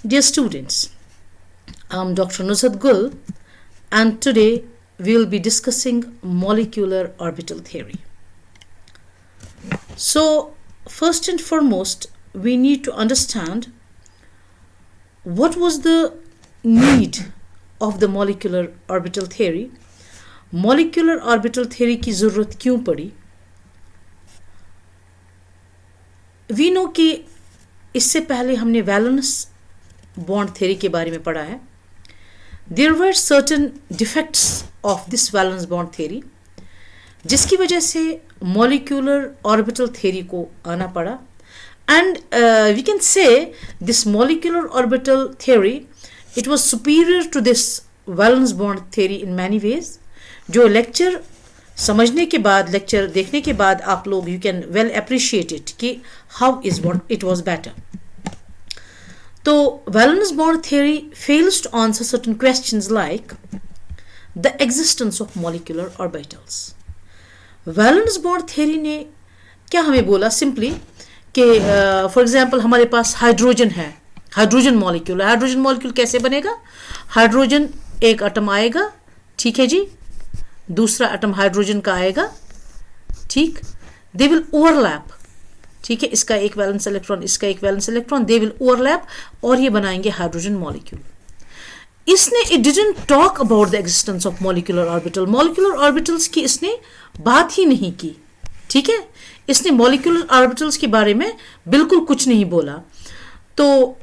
Dear students, I'm Dr. Nusrat Gul, and today we will be discussing molecular orbital theory. So, first and foremost, we need to understand what was the need of the molecular orbital theory. Molecular orbital theory की ज़रूरत क्यों पड़ी? We know कि इससे पहले हमने valence bond theory के बारे में पढ़ा है. There were certain defects of this valence bond theory, जिसकी वजह से मॉलिक्यूलर ऑर्बिटल थ्योरी को आना पड़ा. And we can say this molecular orbital theory it was superior to this valence bond theory in many ways. जो lecture समझने के बाद, लेक्चर देखने के बाद आप लोग you can well appreciate it कि how is what it was better. So, valence bond theory fails to answer certain questions like the existence of molecular orbitals. Valence bond theory ने क्या हमें बोला सिंपली कि फॉर एग्जांपल हमारे पास hydrogen है, hydrogen molecule. Hydrogen molecule कैसे बनेगा? Hydrogen एक एटम आएगा, ठीक है जी, दूसरा एटम हाइड्रोजन का आएगा, ठीक, दे विल ओवरलैप, ठीक है, इसका एक वैलेंस इलेक्ट्रॉन, इसका एक valence electron, they will overlap और ये बनाएंगे हाइड्रोजन मॉलिक्यूल. इसने it didn't talk about the existence of molecular orbital. Molecular orbitals की इसने बात ही नहीं की, ठीक है, इसने मॉलिक्यूलर ऑर्बिटल्स के बारे में बिल्कुल कुछ नहीं बोला. तो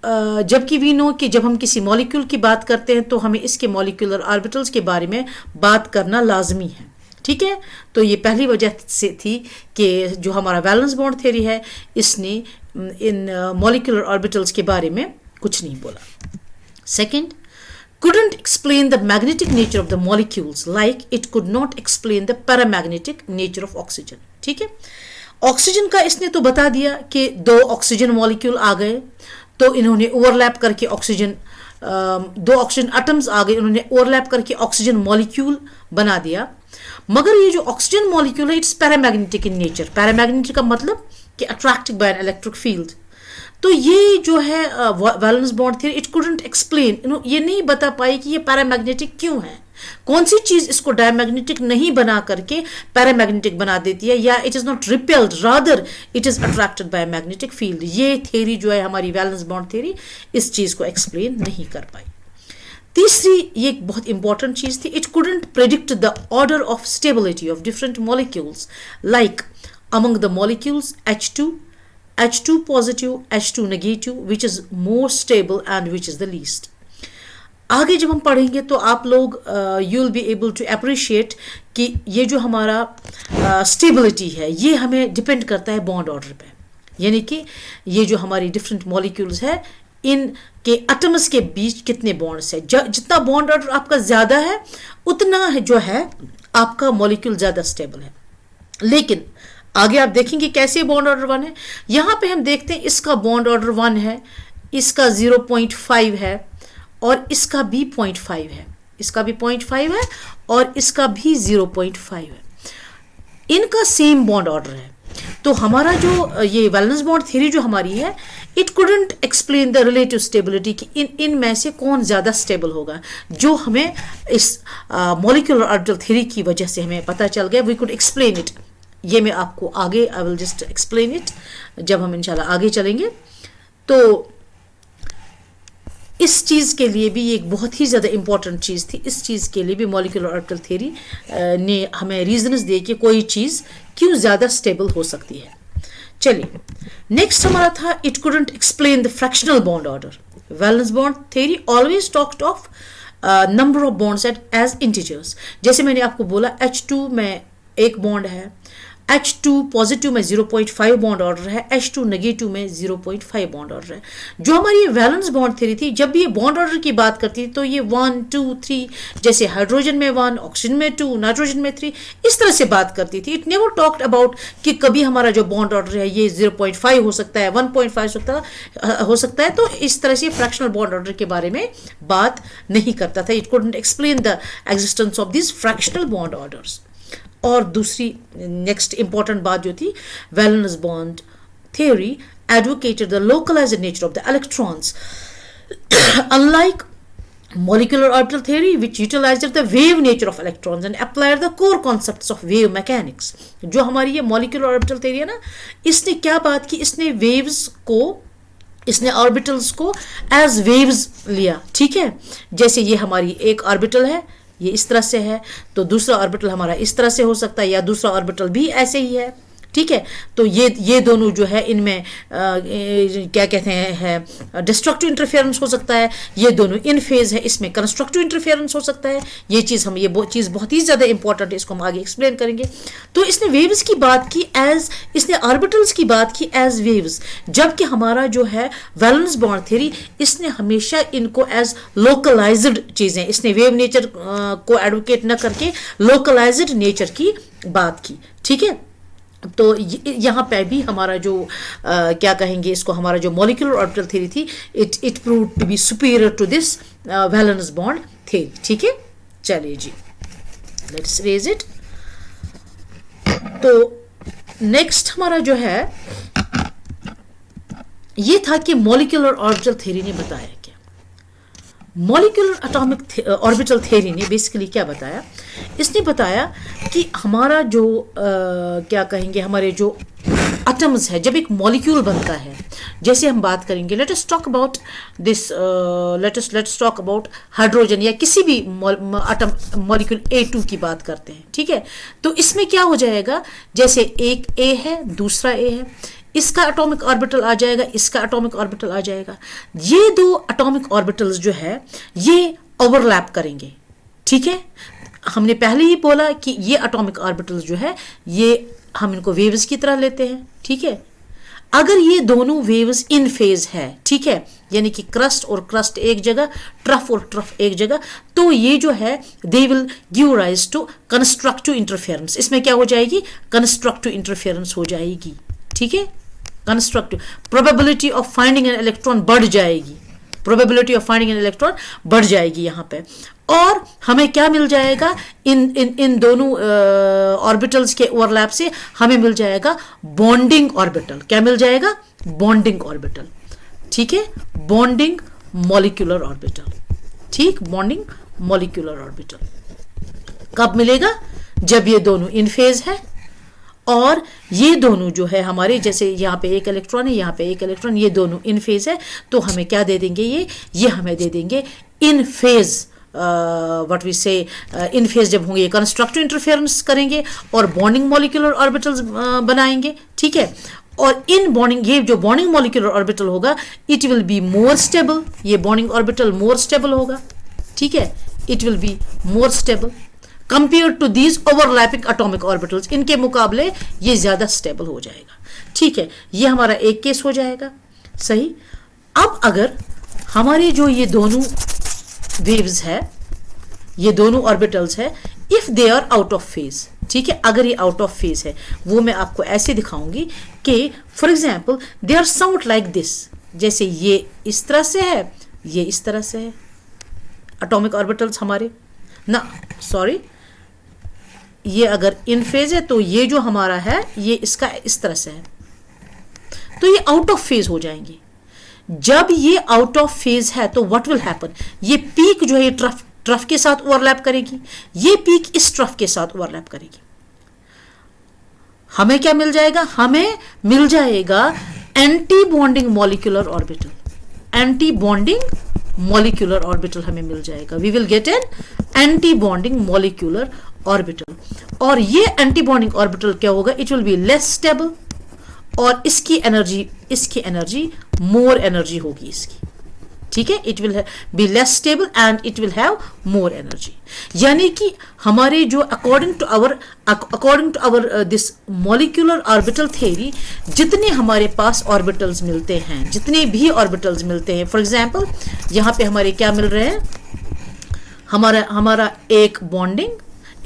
जबकि वी नो कि जब हम किसी मॉलिक्यूल की बात करते हैं तो हमें इसके मॉलिक्यूलर ऑर्बिटल्स के बारे में बात करना लाजमी है, ठीक है. तो ये पहली वजह से थी कि जो हमारा वैलेंस बॉन्ड थ्योरी है इसने इन मॉलिक्यूलर ऑर्बिटल्स के बारे में कुछ नहीं बोला. Second, couldn't explain the magnetic nature of the molecules like it could not explain the paramagnetic nature of oxygen. ठीक है, ऑक्सीजन का इसने तो बता दिया कि दो ऑक्सीजन मॉलिक्यूल आ गए तो इन्होंने ओवरलैप करके ऑक्सीजन, दो ऑक्सीजन एटम्स आ गए, उन्होंने ओवरलैप करके ऑक्सीजन मॉलिक्यूल बना दिया. मगर ये जो ऑक्सीजन मॉलिक्यूल है it's paramagnetic in nature. Paramagnetic का मतलब कि attracted by an electric field. तो ये जो है valence bond theory it couldn't explain, ये नहीं बता पाई कि ये पैरामैग्नेटिक क्यों है, कौन सी चीज इसको डायमैग्नेटिक नहीं बना करके पैरामैग्नेटिक बना देती है, या it is not repelled rather it is attracted by magnetic field. ये थ्योरी जो है हमारी वैलेंस बॉन्ड थ्योरी इस चीज को एक्सप्लेन नहीं कर पाई. तीसरी ये एक बहुत इंपॉर्टेंट चीज थी, it couldn't predict the order of stability of different molecules like among the molecules H2 positive, H2 negative, which is more stable and which is the least. आगे जब हम पढ़ेंगे तो आप लोग you will be able to appreciate कि ये जो हमारा स्टेबिलिटी है ये हमें डिपेंड करता है बॉन्ड ऑर्डर पे. यानी कि ये जो हमारी डिफरेंट मॉलिक्यूल्स है इन के एटम्स के बीच कितने बॉन्ड्स है, जितना बॉन्ड ऑर्डर आपका ज़्यादा है उतना है जो है आपका मॉलिक्यूल ज़्यादा स्टेबल है. लेकिन आगे आप देखेंगे कैसे बॉन्ड ऑर्डर 1 है. यहाँ पे हम देखते हैं इसका बॉन्ड ऑर्डर 1 है, इसका 0.5 है और इसका भी 0.5 है, इसका भी 0.5 है और इसका भी 0.5 है. इनका सेम बॉन्ड ऑर्डर है. तो हमारा जो ये वैलेंस बॉन्ड थ्योरी जो हमारी है it couldn't explain the relative stability कि इनमें से कौन ज़्यादा स्टेबल होगा, जो हमें इस मॉलिक्यूलर ऑर्बिटल थ्योरी की वजह से हमें पता चल गया. We could explain it. ये मैं आपको आगे I will just explain it जब हम इंशाल्लाह आगे चलेंगे. तो इस चीज़ के लिए भी एक बहुत ही ज़्यादा इंपॉर्टेंट चीज़ थी. इस चीज़ के लिए भी मॉलिक्यूलर ऑर्बिटल थ्योरी ने हमें रीजंस दिए कि कोई चीज़ क्यों ज़्यादा स्टेबल हो सकती है. चलिए नेक्स्ट हमारा था it couldn't explain the fractional bond order. Valence bond theory always talked of number of bonds as integers. जैसे मैंने आपको बोला H2 में एक बॉन्ड है, H2 पॉजिटिव में 0.5 बॉन्ड ऑर्डर है, H2 नेगेटिव में 0.5 बॉन्ड ऑर्डर है. जो हमारी वैलेंस बॉन्ड थ्योरी थी जब भी ये बॉन्ड ऑर्डर की बात करती थी तो ये 1 2 3 जैसे हाइड्रोजन में 1, ऑक्सीजन में 2, नाइट्रोजन में 3 इस तरह से बात करती थी. इट नेवर टॉक्ड अबाउट कि कभी हमारा जो बॉन्ड ऑर्डर है ये 0.5 हो सकता है, 1.5 हो सकता है. तो इस तरह से फ्रैक्शनल बॉन्ड ऑर्डर के बारे में बात नहीं करता था. It couldn't explain the existence of this fractional bond orders. और दूसरी नेक्स्ट इंपॉर्टेंट बात जो थी, valence bond theory advocated the localized nature of the electrons Unlike molecular orbital theory, which utilized the wave nature of electrons and applied the core concepts of wave mechanics, जो हमारी ये molecular orbital theory है ना, इसने क्या बात की, इसने waves को, इसने ऑर्बिटल्स को एज वेव्स लिया, ठीक है। जैसे ये हमारी एक ऑर्बिटल है, ये इस तरह से है, तो दूसरा ऑर्बिटल हमारा इस तरह से हो सकता है, या दूसरा ऑर्बिटल भी ऐसे ही है, ठीक है। तो ये दोनों जो है इनमें क्या कहते हैं डिस्ट्रक्टिव इंटरफेरेंस हो सकता है, ये दोनों इन फेज है, इसमें कंस्ट्रक्टिव इंटरफेरेंस हो सकता है। ये चीज़ चीज़ बहुत ही ज़्यादा इंपॉर्टेंट है, इसको हम आगे एक्सप्लेन करेंगे। तो इसने वेव्स की बात की एज, इसने ऑर्बिटल्स की बात की एज वेव्स, जबकि हमारा जो है वैलेंस बॉन्ड थ्योरी, इसने हमेशा इनको एज लोकलाइज्ड चीज़ें, इसने वेव नेचर को एडवोकेट न करके लोकलाइज्ड नेचर की बात की, ठीक है। तो यहाँ पे भी हमारा जो क्या कहेंगे इसको, हमारा जो मॉलिक्यूलर ऑर्बिटल थ्योरी थी, it prove to be superior to this valence bond theory, ठीक है। चलिए जी, लेट्स रेज इट। तो नेक्स्ट हमारा जो है ये था कि मॉलिक्यूलर ऑर्बिटल थ्योरी ने बताया क्या, मॉलिक्यूलर एटॉमिक ऑर्बिटल थ्योरी ने बेसिकली क्या बताया, इसने बताया कि हमारा जो क्या कहेंगे, हमारे जो एटम्स है, जब एक मॉलिक्यूल बनता है, जैसे हम बात करेंगे, let us talk about this, let's talk about hydrogen या किसी भी एटम मॉलिक्यूल A2 की बात करते हैं, ठीक है। तो इसमें क्या हो जाएगा, जैसे एक A है, दूसरा A है, इसका एटॉमिक ऑर्बिटल आ जाएगा, इसका एटॉमिक ऑर्बिटल आ जाएगा, ये दो एटॉमिक ऑर्बिटल्स जो है ये ओवरलैप करेंगे, ठीक है। हमने पहले ही बोला कि ये एटॉमिक ऑर्बिटल्स जो है ये हम इनको वेव्स की तरह लेते हैं, ठीक है। अगर ये दोनों वेव्स इन फेज है, ठीक है, यानी कि क्रस्ट और क्रस्ट एक जगह, ट्रफ और ट्रफ एक जगह, तो ये जो है they will give rise to constructive interference. इसमें क्या हो जाएगी, कंस्ट्रक्टिव इंटरफेरेंस हो जाएगी, ठीक है। Constructive probability of finding an electron बढ़ जाएगी, probability of finding an electron बढ़ जाएगी यहाँ पे। और हमें क्या मिल जाएगा, इन दोनों ऑर्बिटल्स के ओवरलैप से हमें मिल जाएगा बॉन्डिंग ऑर्बिटल। क्या मिल जाएगा, बॉन्डिंग ऑर्बिटल, ठीक है, बॉन्डिंग मॉलिक्यूलर ऑर्बिटल, ठीक, बॉन्डिंग मॉलिक्यूलर ऑर्बिटल कब मिलेगा, जब ये दोनों इन फेज है और ये दोनों जो है हमारे, जैसे यहाँ पे एक इलेक्ट्रॉन है, यहाँ पे एक इलेक्ट्रॉन, ये दोनों इन फेज है, तो हमें क्या दे देंगे, ये हमें दे देंगे इन फेज, व्हाट वी से इन फेज जब होंगे, कंस्ट्रक्टिव इंटरफेरेंस करेंगे और बॉन्डिंग मॉलिक्यूलर ऑर्बिटल्स बनाएंगे, ठीक है। और इन बॉन्डिंग, ये जो बॉन्डिंग मॉलिक्यूलर ऑर्बिटल होगा, it will be more stable, ये बॉन्डिंग ऑर्बिटल मोर स्टेबल होगा, ठीक है, it will be more stable compare to these overlapping atomic orbitals, इनके मुकाबले ये ज्यादा स्टेबल हो जाएगा, ठीक है। ये हमारा एक केस हो जाएगा, सही। अब अगर हमारे जो ये दोनों वेव्स है, ये दोनों ऑर्बिटल्स है, if they are out of phase, ठीक है, अगर ये आउट ऑफ फेज है, वो मैं आपको ऐसे दिखाऊंगी कि for example they are sound like this, जैसे ये इस तरह से है, ये इस तरह से है, एटॉमिक ऑर्बिटल्स हमारे ना, सॉरी, ये अगर इन फेज है तो ये जो हमारा है ये इसका इस तरह से है, तो ये आउट ऑफ फेज हो जाएंगे। जब ये आउट ऑफ फेज है तो व्हाट विल हैपन, ये पीक जो है ये ट्रफ के साथ ओवरलैप करेगी, ये पीक इस ट्रफ के साथ ओवरलैप करेगी। हमें क्या मिल जाएगा, हमें मिल जाएगा anti bonding molecular orbital, anti bonding molecular orbital हमें मिल जाएगा। We will get an anti bonding molecular orbital, और ये एंटी बॉन्डिंग ऑर्बिटल क्या होगा, it will be less stable, और इसकी एनर्जी मोर एनर्जी होगी इसकी, ठीक है, it will be less stable and it will have more energy. यानी कि हमारे जो according to our this molecular orbital theory, जितने हमारे पास ऑर्बिटल्स मिलते हैं, जितने भी ऑर्बिटल्स मिलते हैं, फॉर एग्जांपल यहाँ पे हमारे क्या मिल रहे हैं, हमारा एक बॉन्डिंग,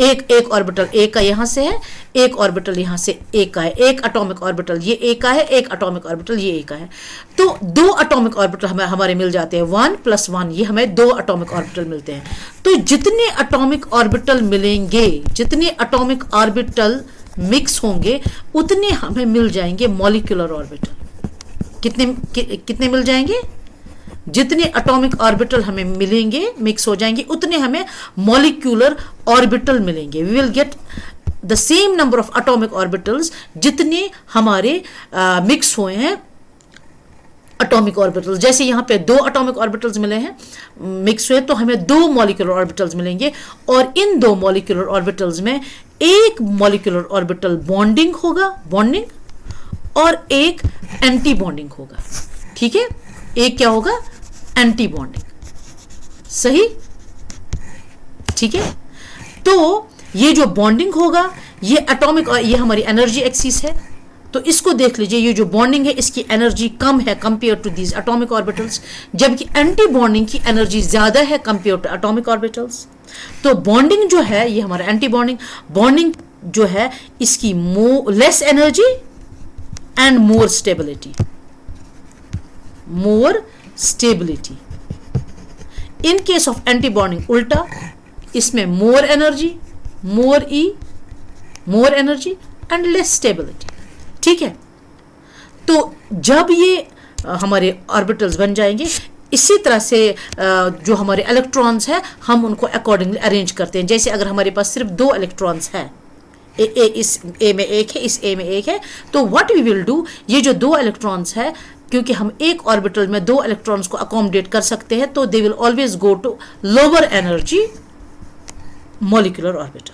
एक ऑर्बिटल ए का यहां से है, एक ऑर्बिटल यहां से ए का है, एक एटॉमिक ऑर्बिटल ये ए का है, एक एटॉमिक ऑर्बिटल ये ए का है, तो दो एटॉमिक ऑर्बिटल हमारे मिल जाते हैं, 1 + 1, ये हमें दो एटॉमिक ऑर्बिटल मिलते हैं। तो जितने एटॉमिक ऑर्बिटल मिलेंगे, जितने एटॉमिक ऑर्बिटल मिक्स होंगे, उतने हमें मिल जाएंगे मॉलिक्यूलर ऑर्बिटल। कितने मिल जाएंगे, जितने एटॉमिक ऑर्बिटल हमें मिलेंगे, मिक्स हो जाएंगे, उतने हमें मॉलिक्यूलर ऑर्बिटल मिलेंगे. We will get the same number of atomic orbitals जितने हमारे मिक्स हुए हैं एटॉमिक ऑर्बिटल्स. जैसे यहाँ पे 2 एटॉमिक ऑर्बिटल्स मिले हैं, मिक्स हुए, तो हमें 2 मॉलिक्यूलर ऑर्बिटल्स मिलेंगे. और इन 2 मॉलिक्यूलर ऑर्बिटल्स में एक मॉलिक्यूलर ऑर्बिटल बॉन्डिंग होगा, बॉन्डिंग, और एक एंटी बॉन्डिंग होगा. ठीक है, एक क्या होगा, एंटी बॉन्डिंग. सही, ठीक है. तो ये जो बॉन्डिंग होगा, ये एटॉमिक, ये हमारी एनर्जी एक्सिस है, तो इसको देख लीजिए. ये जो बॉन्डिंग है इसकी एनर्जी कम है compare to these atomic orbitals, जबकि एंटी बॉन्डिंग की एनर्जी ज्यादा है कंपेयर टू एटॉमिक ऑर्बिटल्स. तो बॉन्डिंग जो है, ये हमारा एंटी बॉन्डिंग, बॉन्डिंग जो है इसकी less energy and more stability, more stability. In case of anti bonding उल्टा, इसमें more energy, more energy and less stability. ठीक है. तो जब ये हमारे ऑर्बिटल्स बन जाएंगे, इसी तरह से जो हमारे इलेक्ट्रॉन्स हैं हम उनको अकॉर्डिंगली अरेंज करते हैं. जैसे अगर हमारे पास सिर्फ 2 इलेक्ट्रॉन्स हैं, इस ए में एक है, इस ए में एक है, तो व्हाट वी विल डू, ये जो 2 इलेक्ट्रॉन्स है, क्योंकि हम एक ऑर्बिटल में 2 इलेक्ट्रॉन्स को अकोमोडेट कर सकते हैं, तो they will always go to lower energy molecular orbital.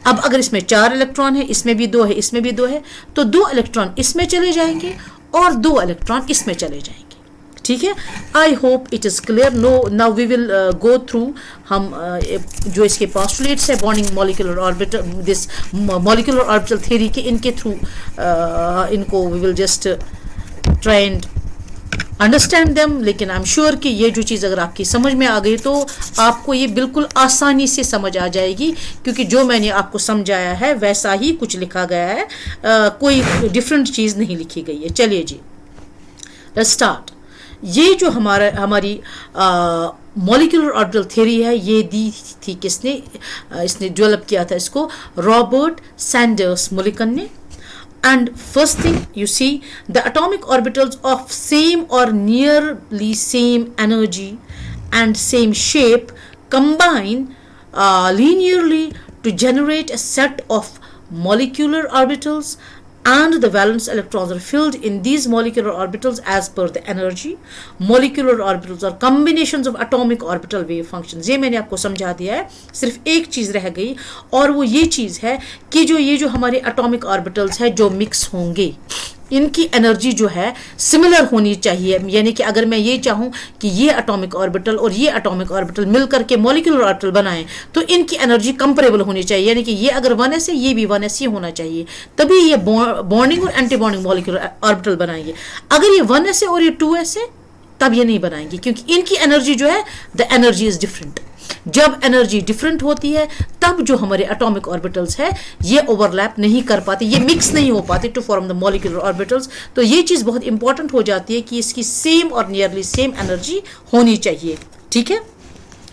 अब अगर इसमें 4 इलेक्ट्रॉन है, इसमें भी 2 है, इसमें भी 2 है, तो 2 इलेक्ट्रॉन इसमें चले जाएंगे और 2 इलेक्ट्रॉन इसमें चले जाएंगे. ठीक है. I hope it is clear. Now we will go through, हम जो इसके पोस्टुलेट्स है bonding molecular orbital, this molecular orbital theory के, इनके थ्रू इनको we will just try and understand them. लेकिन आई एम श्योर कि ये जो चीज़ अगर आपकी समझ में आ गई तो आपको ये बिल्कुल आसानी से समझ आ जाएगी, क्योंकि जो मैंने आपको समझाया है वैसा ही कुछ लिखा गया है, कोई डिफरेंट चीज़ नहीं लिखी गई है. चलिए जी, लेट्स स्टार्ट. ये जो हमारी मॉलिक्यूलर ऑर्बिटल थ्योरी है, ये दी थी किसने, इसने डेवलप किया था इसको रॉबर्ट सैंडर्स मुलिकन ने. And first thing you see, the atomic orbitals of same or nearly same energy and same shape combine linearly to generate a set of molecular orbitals, and the valence electrons are filled in these molecular orbitals as per the energy. Molecular orbitals are combinations of atomic orbital wave functions. ये मैंने आपको समझा दिया है. सिर्फ एक चीज़ रह गई, और वो ये चीज़ है कि ये जो हमारे atomic orbitals है जो मिक्स होंगे, इनकी एनर्जी जो है सिमिलर होनी चाहिए. यानी कि अगर मैं ये चाहूँ कि ये एटॉमिक ऑर्बिटल और ये एटॉमिक ऑर्बिटल मिलकर के मॉलिक्यूलर ऑर्बिटल बनाएं, तो इनकी एनर्जी कंपेरेबल होनी चाहिए. यानी कि ये अगर 1s है, ये भी 1s ही होना चाहिए, तभी ये बॉन्डिंग और एंटी बॉन्डिंग मॉलिक्यूलर ऑर्बिटल बनाएंगे. अगर ये 1s है और ये 2s है, तब ये नहीं बनाएंगे, क्योंकि इनकी एनर्जी जो है, द एनर्जी इज डिफरेंट. जब एनर्जी डिफरेंट होती है, तब जो हमारे एटॉमिक ऑर्बिटल्स है ये ओवरलैप नहीं कर पाते, ये मिक्स नहीं हो पाते to form the molecular orbitals. तो ये चीज़ बहुत इंपॉर्टेंट हो जाती है कि इसकी सेम और नियरली सेम एनर्जी होनी चाहिए. ठीक है,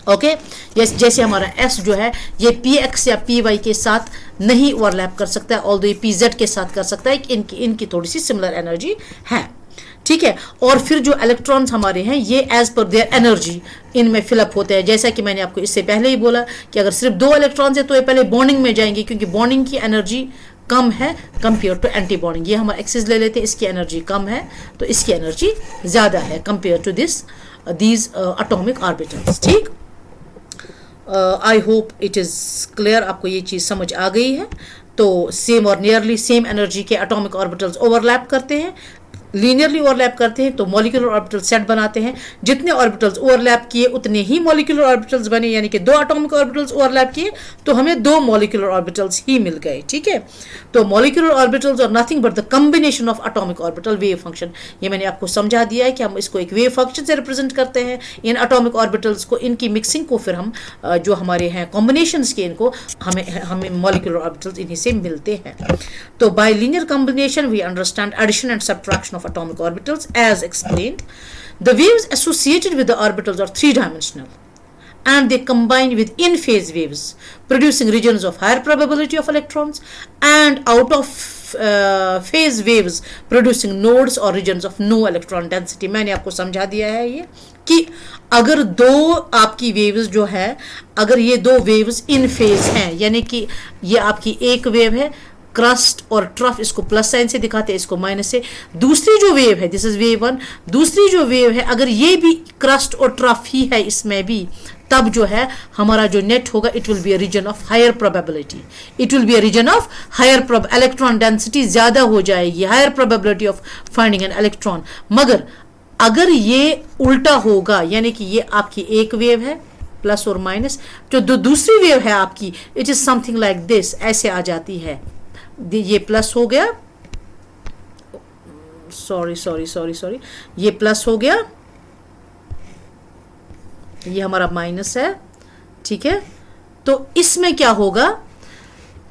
ओके. जैसे हमारा S जो है, ये PX या PY के साथ नहीं ओवरलैप कर सकता है, ऑल्दो ये PZ के साथ कर सकता है. इनकी थोड़ी सी सिमिलर एनर्जी है. ठीक है. और फिर जो इलेक्ट्रॉन्स हमारे हैं, ये एज पर देयर एनर्जी इनमें फिलअप होते हैं. जैसा कि मैंने आपको इससे पहले ही बोला कि अगर सिर्फ 2 इलेक्ट्रॉन्स है तो ये पहले बॉन्डिंग में जाएंगे, क्योंकि बॉन्डिंग की एनर्जी कम है कंपेयर टू एंटी बॉन्डिंग. ये हमारा एक्सिस ले लेते हैं, इसकी एनर्जी कम है तो इसकी एनर्जी ज़्यादा है compare to these atomic orbitals. ठीक. I hope it is clear, आपको ये चीज़ समझ आ गई है. तो सेम और नियरली सेम एनर्जी के एटॉमिक ऑर्बिटल्स ओवरलैप करते हैं, लीनियरली ओवरलैप करते हैं, तो मॉलिक्यूलर ऑर्बिटल सेट बनाते हैं. जितने ऑर्बिटल्स ओवरलैप किए उतने ही मॉलिक्यूलर ऑर्बिटल्स बने, यानी कि 2 एटॉमिक ऑर्बिटल्स ओवरलैप किए तो हमें 2 मॉलिक्यूलर ऑर्बिटल्स ही मिल गए. ठीक है. तो molecular orbitals are nothing but the combination of atomic orbital wave function. ये मैंने आपको समझा दिया है कि हम इसको एक वेव फंक्शन से रिप्रेजेंट करते हैं. इन एटॉमिक ऑर्बिटल्स को, इनकी मिक्सिंग को फिर हम जो हमारे हैं कॉम्बिनेशंस के, इनको हमें मॉलिक्यूलर ऑर्बिटल्स इन्हीं से मिलते हैं. तो by linear combination we understand addition and subtraction of atomic orbitals as explained. The waves associated with the orbitals are 3-dimensional and they combine with in-phase waves, producing regions of higher probability of electrons, and out of phase waves producing nodes or regions of no electron density. मैंने आपको समझा दिया है ये कि अगर दो आपकी वेव्स जो है, अगर ये दो वेव्स इन फेज हैं, यानी कि ये आपकी एक वेव है, क्रस्ट और ट्रफ, इसको प्लस साइन से दिखाते हैं, इसको माइनस से। दूसरी जो वेव है, दिस इज वेव वन, दूसरी जो वेव है अगर ये भी क्रस्ट और ट्रफ ही है इसमें भी, तब जो है हमारा जो नेट होगा it will be a region of higher probability, it will be a region of higher electron density ज्यादा हो जाएगी, higher probability of finding an electron. मगर अगर ये उल्टा होगा, यानी कि ये आपकी एक वेव है प्लस और माइनस, जो दूसरी वेव है आपकी, it is something like this, ऐसे आ जाती है, ये प्लस हो गया, सॉरी, ये प्लस हो गया, ये हमारा माइनस है, ठीक है। तो इसमें क्या होगा,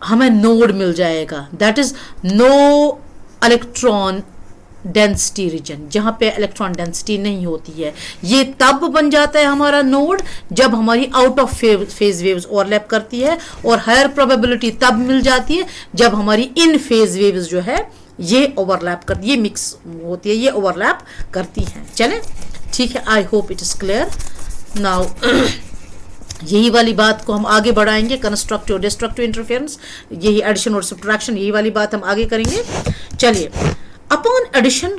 हमें नोड मिल जाएगा, that is no electron density region, जहां पे इलेक्ट्रॉन डेंसिटी नहीं होती है। ये तब बन जाता है हमारा नोड जब हमारी out of phase waves overlap करती है, और हायर प्रोबेबिलिटी तब मिल जाती है जब हमारी इन फेज वेव्स जो है ये ओवरलैप करती, ये मिक्स होती है, ये ओवरलैप करती हैं। चले, ठीक है, I hope it is clear now. यही वाली बात को हम आगे बढ़ाएंगे, कंस्ट्रक्टिव और डिस्ट्रक्टिव इंटरफेरेंस, यही एडिशन और सब्ट्रैक्शन, यही वाली बात हम आगे करेंगे। चलिए, upon addition,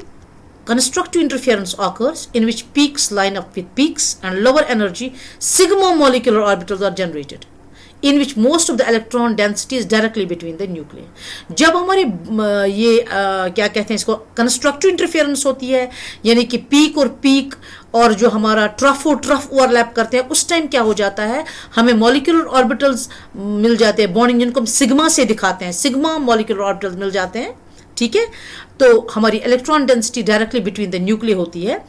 constructive interference occurs in which peaks line up with peaks and lower energy sigma molecular orbitals are generated, in which most of the electron density is directly between the nuclei. जब हमारे ये क्या कहते हैं इसको, constructive interference होती है, यानी कि पीक और पीक और जो हमारा ट्रफ और ट्रफ ओवरलैप करते हैं, उस टाइम क्या हो जाता है, हमें मॉलिक्यूलर ऑर्बिटल्स मिल जाते हैं, बॉन्डिंग जिनको हम सिग्मा से दिखाते हैं, सिग्मा मॉलिक्यूलर ऑर्बिटल्स मिल जाते हैं, ठीक है। तो हमारी electron density directly between the nucleus होती है।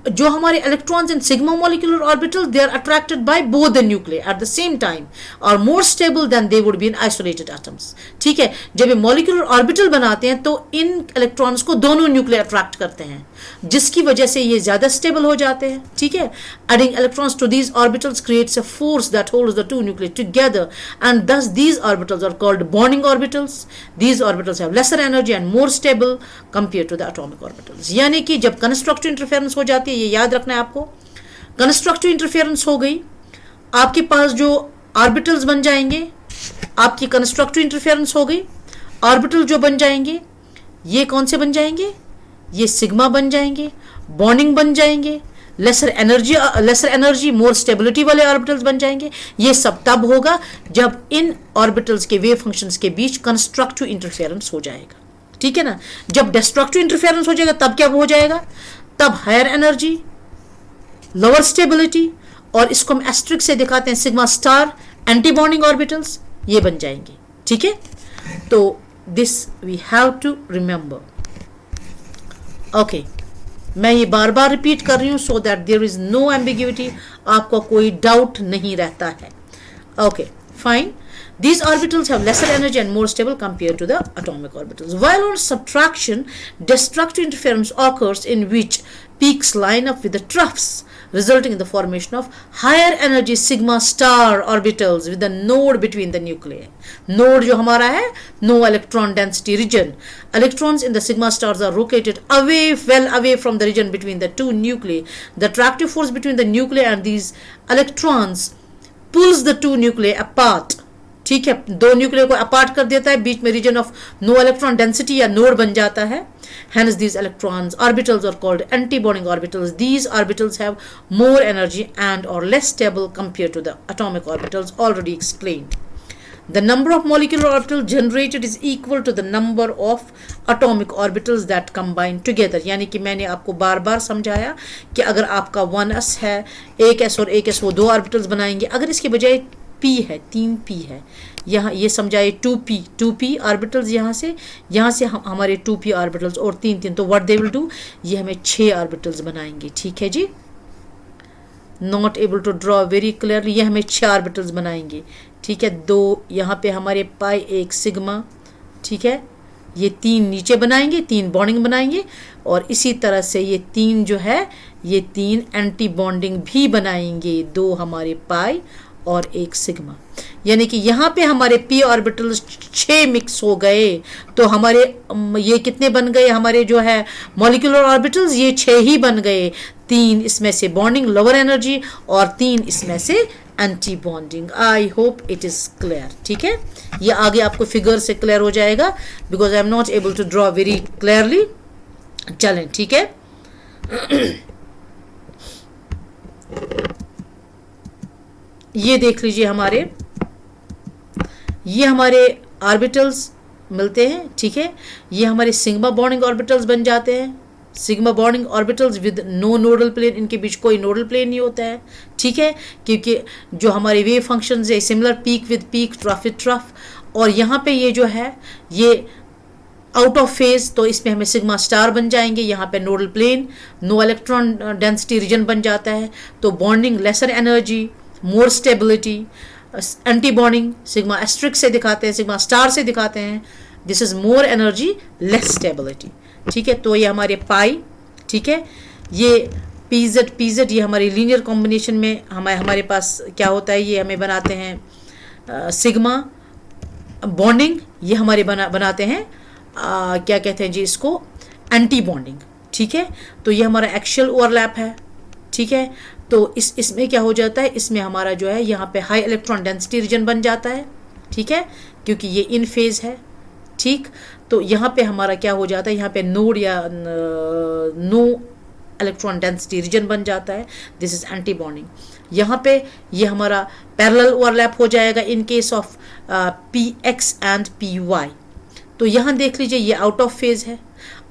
जो हमारे electrons in sigma molecular orbital, they are attracted by both the nucleus at the same time, और more stable than they would be in isolated atoms, ठीक है। जब ये molecular orbital बनाते हैं तो इन इलेक्ट्रॉन्स को दोनों न्यूक्लियस अट्रैक्ट करते हैं, जिसकी वजह से ये ज्यादा स्टेबल हो जाते हैं, ठीक है। Adding electrons to these orbitals creates a force that holds the two nuclei together, and thus these orbitals are called bonding orbitals. These orbitals have lesser energy and more stable compared to the atomic orbitals. यानी कि जब constructive interference हो जाती है, ये याद रखना है आपको, कंस्ट्रक्टिव इंटरफेरेंस हो गई, आपके पास जो ऑर्बिटल्स बन जाएंगे, आपकी कंस्ट्रक्टिव इंटरफेरेंस हो गई, ऑर्बिटल जो बन जाएंगे, ये कौन से बन जाएंगे, ये सिग्मा बन जाएंगे, बॉन्डिंग बन जाएंगे, लेसर एनर्जी मोर स्टेबिलिटी वाले ऑर्बिटल्स बन जाएंगे। ये सब तब होगा जब इन ऑर्बिटल्स के वेव फंक्शंस के बीच कंस्ट्रक्टिव इंटरफेरेंस हो जाएगा, ठीक है ना। जब डिस्ट्रक्टिव इंटरफेरेंस हो जाएगा तब क्या हो जाएगा, तब हायर एनर्जी, लोअर स्टेबिलिटी, और इसको हम एस्ट्रिक से दिखाते हैं, sigma star anti bonding orbitals, ये बन जाएंगे, ठीक है। तो this we have to remember, okay. मैं ये बार बार रिपीट कर रही हूं so that there is no ambiguity, आपको कोई डाउट नहीं रहता है, okay fine. These orbitals have lesser energy and more stable compared to the atomic orbitals. While on subtraction, destructive interference occurs in which peaks line up with the troughs, resulting in the formation of higher energy sigma star orbitals with the node between the nuclei. Node जो हमारा है, no electron density region. Electrons in the sigma stars are located well away from the region between the two nuclei. The attractive force between the nuclei and these electrons pulls the two nuclei apart. ठीक है, दो nuclear को apart कर देता है, बीच में region of no electron density या नोड बन जाता है। Hence these electrons orbitals are called anti-bonding orbitals. These orbitals have more energy and are less stable compared to the atomic orbitals already explained. The number of molecular orbitals generated is equal to the number of atomic orbitals that combine together. यानी कि मैंने आपको बार बार समझाया कि अगर आपका 1s है, एक s और एक s, वो दो ऑर्बिटल्स बनाएंगे। अगर इसके बजाय p है, 3p है, यहाँ ये समझाए 2p ऑर्बिटल्स, यहाँ से हम हमारे 2p ऑर्बिटल्स और 3, तो व्हाट दे विल डू, ये हमें 6 ऑर्बिटल्स बनाएंगे, ठीक है जी। Not able to draw very clearly, ये हमें 6 ऑर्बिटल्स बनाएंगे, ठीक है। 2 यहाँ पे हमारे पाई, 1 सिग्मा, ठीक है, ये 3 नीचे बनाएंगे, 3 बॉन्डिंग बनाएंगे, और इसी तरह से ये 3 जो है ये 3 एंटी बॉन्डिंग भी बनाएंगे, 2 हमारे पाई और 1 सिग्मा। यानी कि यहाँ पे हमारे p ऑर्बिटल्स 6 मिक्स हो गए, तो हमारे ये कितने बन गए, हमारे जो है मॉलिक्यूलर ऑर्बिटल्स ये 6 ही बन गए। 3 इसमें से बॉन्डिंग लोअर एनर्जी और 3 इसमें से anti bonding. I hope it is clear. ठीक है, ये आगे आपको फिगर से क्लियर हो जाएगा, because I am not able to draw very clearly. चलें, ठीक है। ये देख लीजिए, ये हमारे ऑर्बिटल्स मिलते हैं। ठीक है, ये हमारे सिग्मा बॉन्डिंग ऑर्बिटल्स बन जाते हैं। Sigma bonding orbitals with no nodal plane, इनके बीच कोई नोडल प्लेन नहीं होता है। ठीक है, क्योंकि जो हमारे वेव फंक्शंस है similar peak with peak, trough with trough, और यहाँ पे ये जो है ये आउट ऑफ फेज, तो इसमें हमें सिग्मा स्टार बन जाएंगे। यहाँ पे nodal plane, no electron density region बन जाता है, तो bonding lesser energy, more stability. Anti bonding sigma asterisk से दिखाते हैं, सिग्मा स्टार से दिखाते हैं, this is more energy less stability. ठीक है, तो ये हमारे पाई, ठीक है, ये पीजेड ये हमारी लीनियर कॉम्बिनेशन में हमारे पास क्या होता है, ये हमें बनाते हैं सिग्मा बॉन्डिंग, ये हमारे बनाते हैं क्या कहते हैं जी इसको, एंटी बॉन्डिंग। ठीक है, तो ये हमारा एक्शियल ओवरलैप है। ठीक है, तो इसमें क्या हो जाता है, इसमें हमारा जो है यहाँ पे हाई इलेक्ट्रॉन डेंसिटी रीजन बन जाता है। ठीक है, क्योंकि ये इन फेज है। ठीक, तो यहाँ पे हमारा क्या हो जाता है, यहाँ पे नोड या नो इलेक्ट्रॉन डेंसिटी रीजन बन जाता है, दिस इज एंटी बॉन्डिंग। यहाँ पे ये हमारा पैरेलल ओवरलैप हो जाएगा in case of px and py। तो यहाँ देख लीजिए, ये आउट ऑफ फेज है।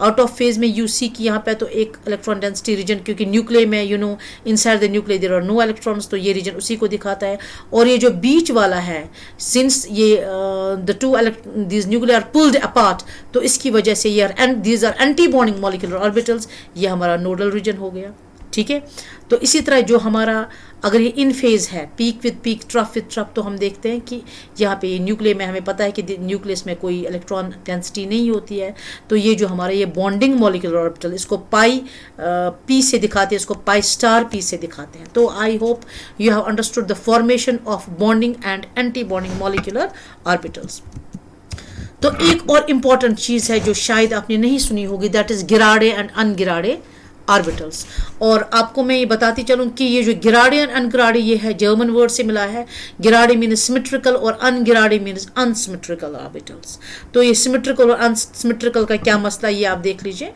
आउट ऑफ फेज में यू सी की यहाँ पे तो एक इलेक्ट्रॉन डेंसिटी रीजन, क्योंकि न्यूक्लियस में you know inside the nucleus there are no electrons, तो ये रीजन उसी को दिखाता है। और ये जो बीच वाला है, सिंस ये the two these nuclear are pulled apart, तो इसकी वजह से ये दीज आर एंटी बॉन्डिंग मॉलिक्यूलर ऑर्बिटल्स, ये हमारा नोडल रीजन हो गया। ठीक है, तो इसी तरह जो हमारा अगर ये इन फेज है, peak with peak, trough with trough, तो हम देखते हैं कि यहाँ पे न्यूक्लियस में हमें पता है कि न्यूक्लियस में कोई इलेक्ट्रॉन डेंसिटी नहीं होती है, तो ये जो हमारा ये बॉन्डिंग मॉलिक्यूलर ऑर्बिटल, इसको पाई पी से दिखाते हैं, इसको पाई स्टार पी से दिखाते हैं। तो I hope you have understood the formation of bonding and anti bonding molecular orbitals. तो एक और इम्पॉर्टेंट चीज़ है जो शायद आपने नहीं सुनी होगी, दैट इज गिराडे एंड अनगिराडे ऑर्बिटल्स। और आपको मैं ये बताती चलूँ कि ये जो गिराडे एंड अनगिराडे, ये है जर्मन वर्ड से मिला है। गिराडे मीन्स सिमेट्रिकल और अनगिराडे मीन्स अनसिमेट्रिकल ऑर्बिटल्स। तो ये सिमेट्रिकल और अनसिमेट्रिकल का क्या मसला, ये आप देख लीजिए।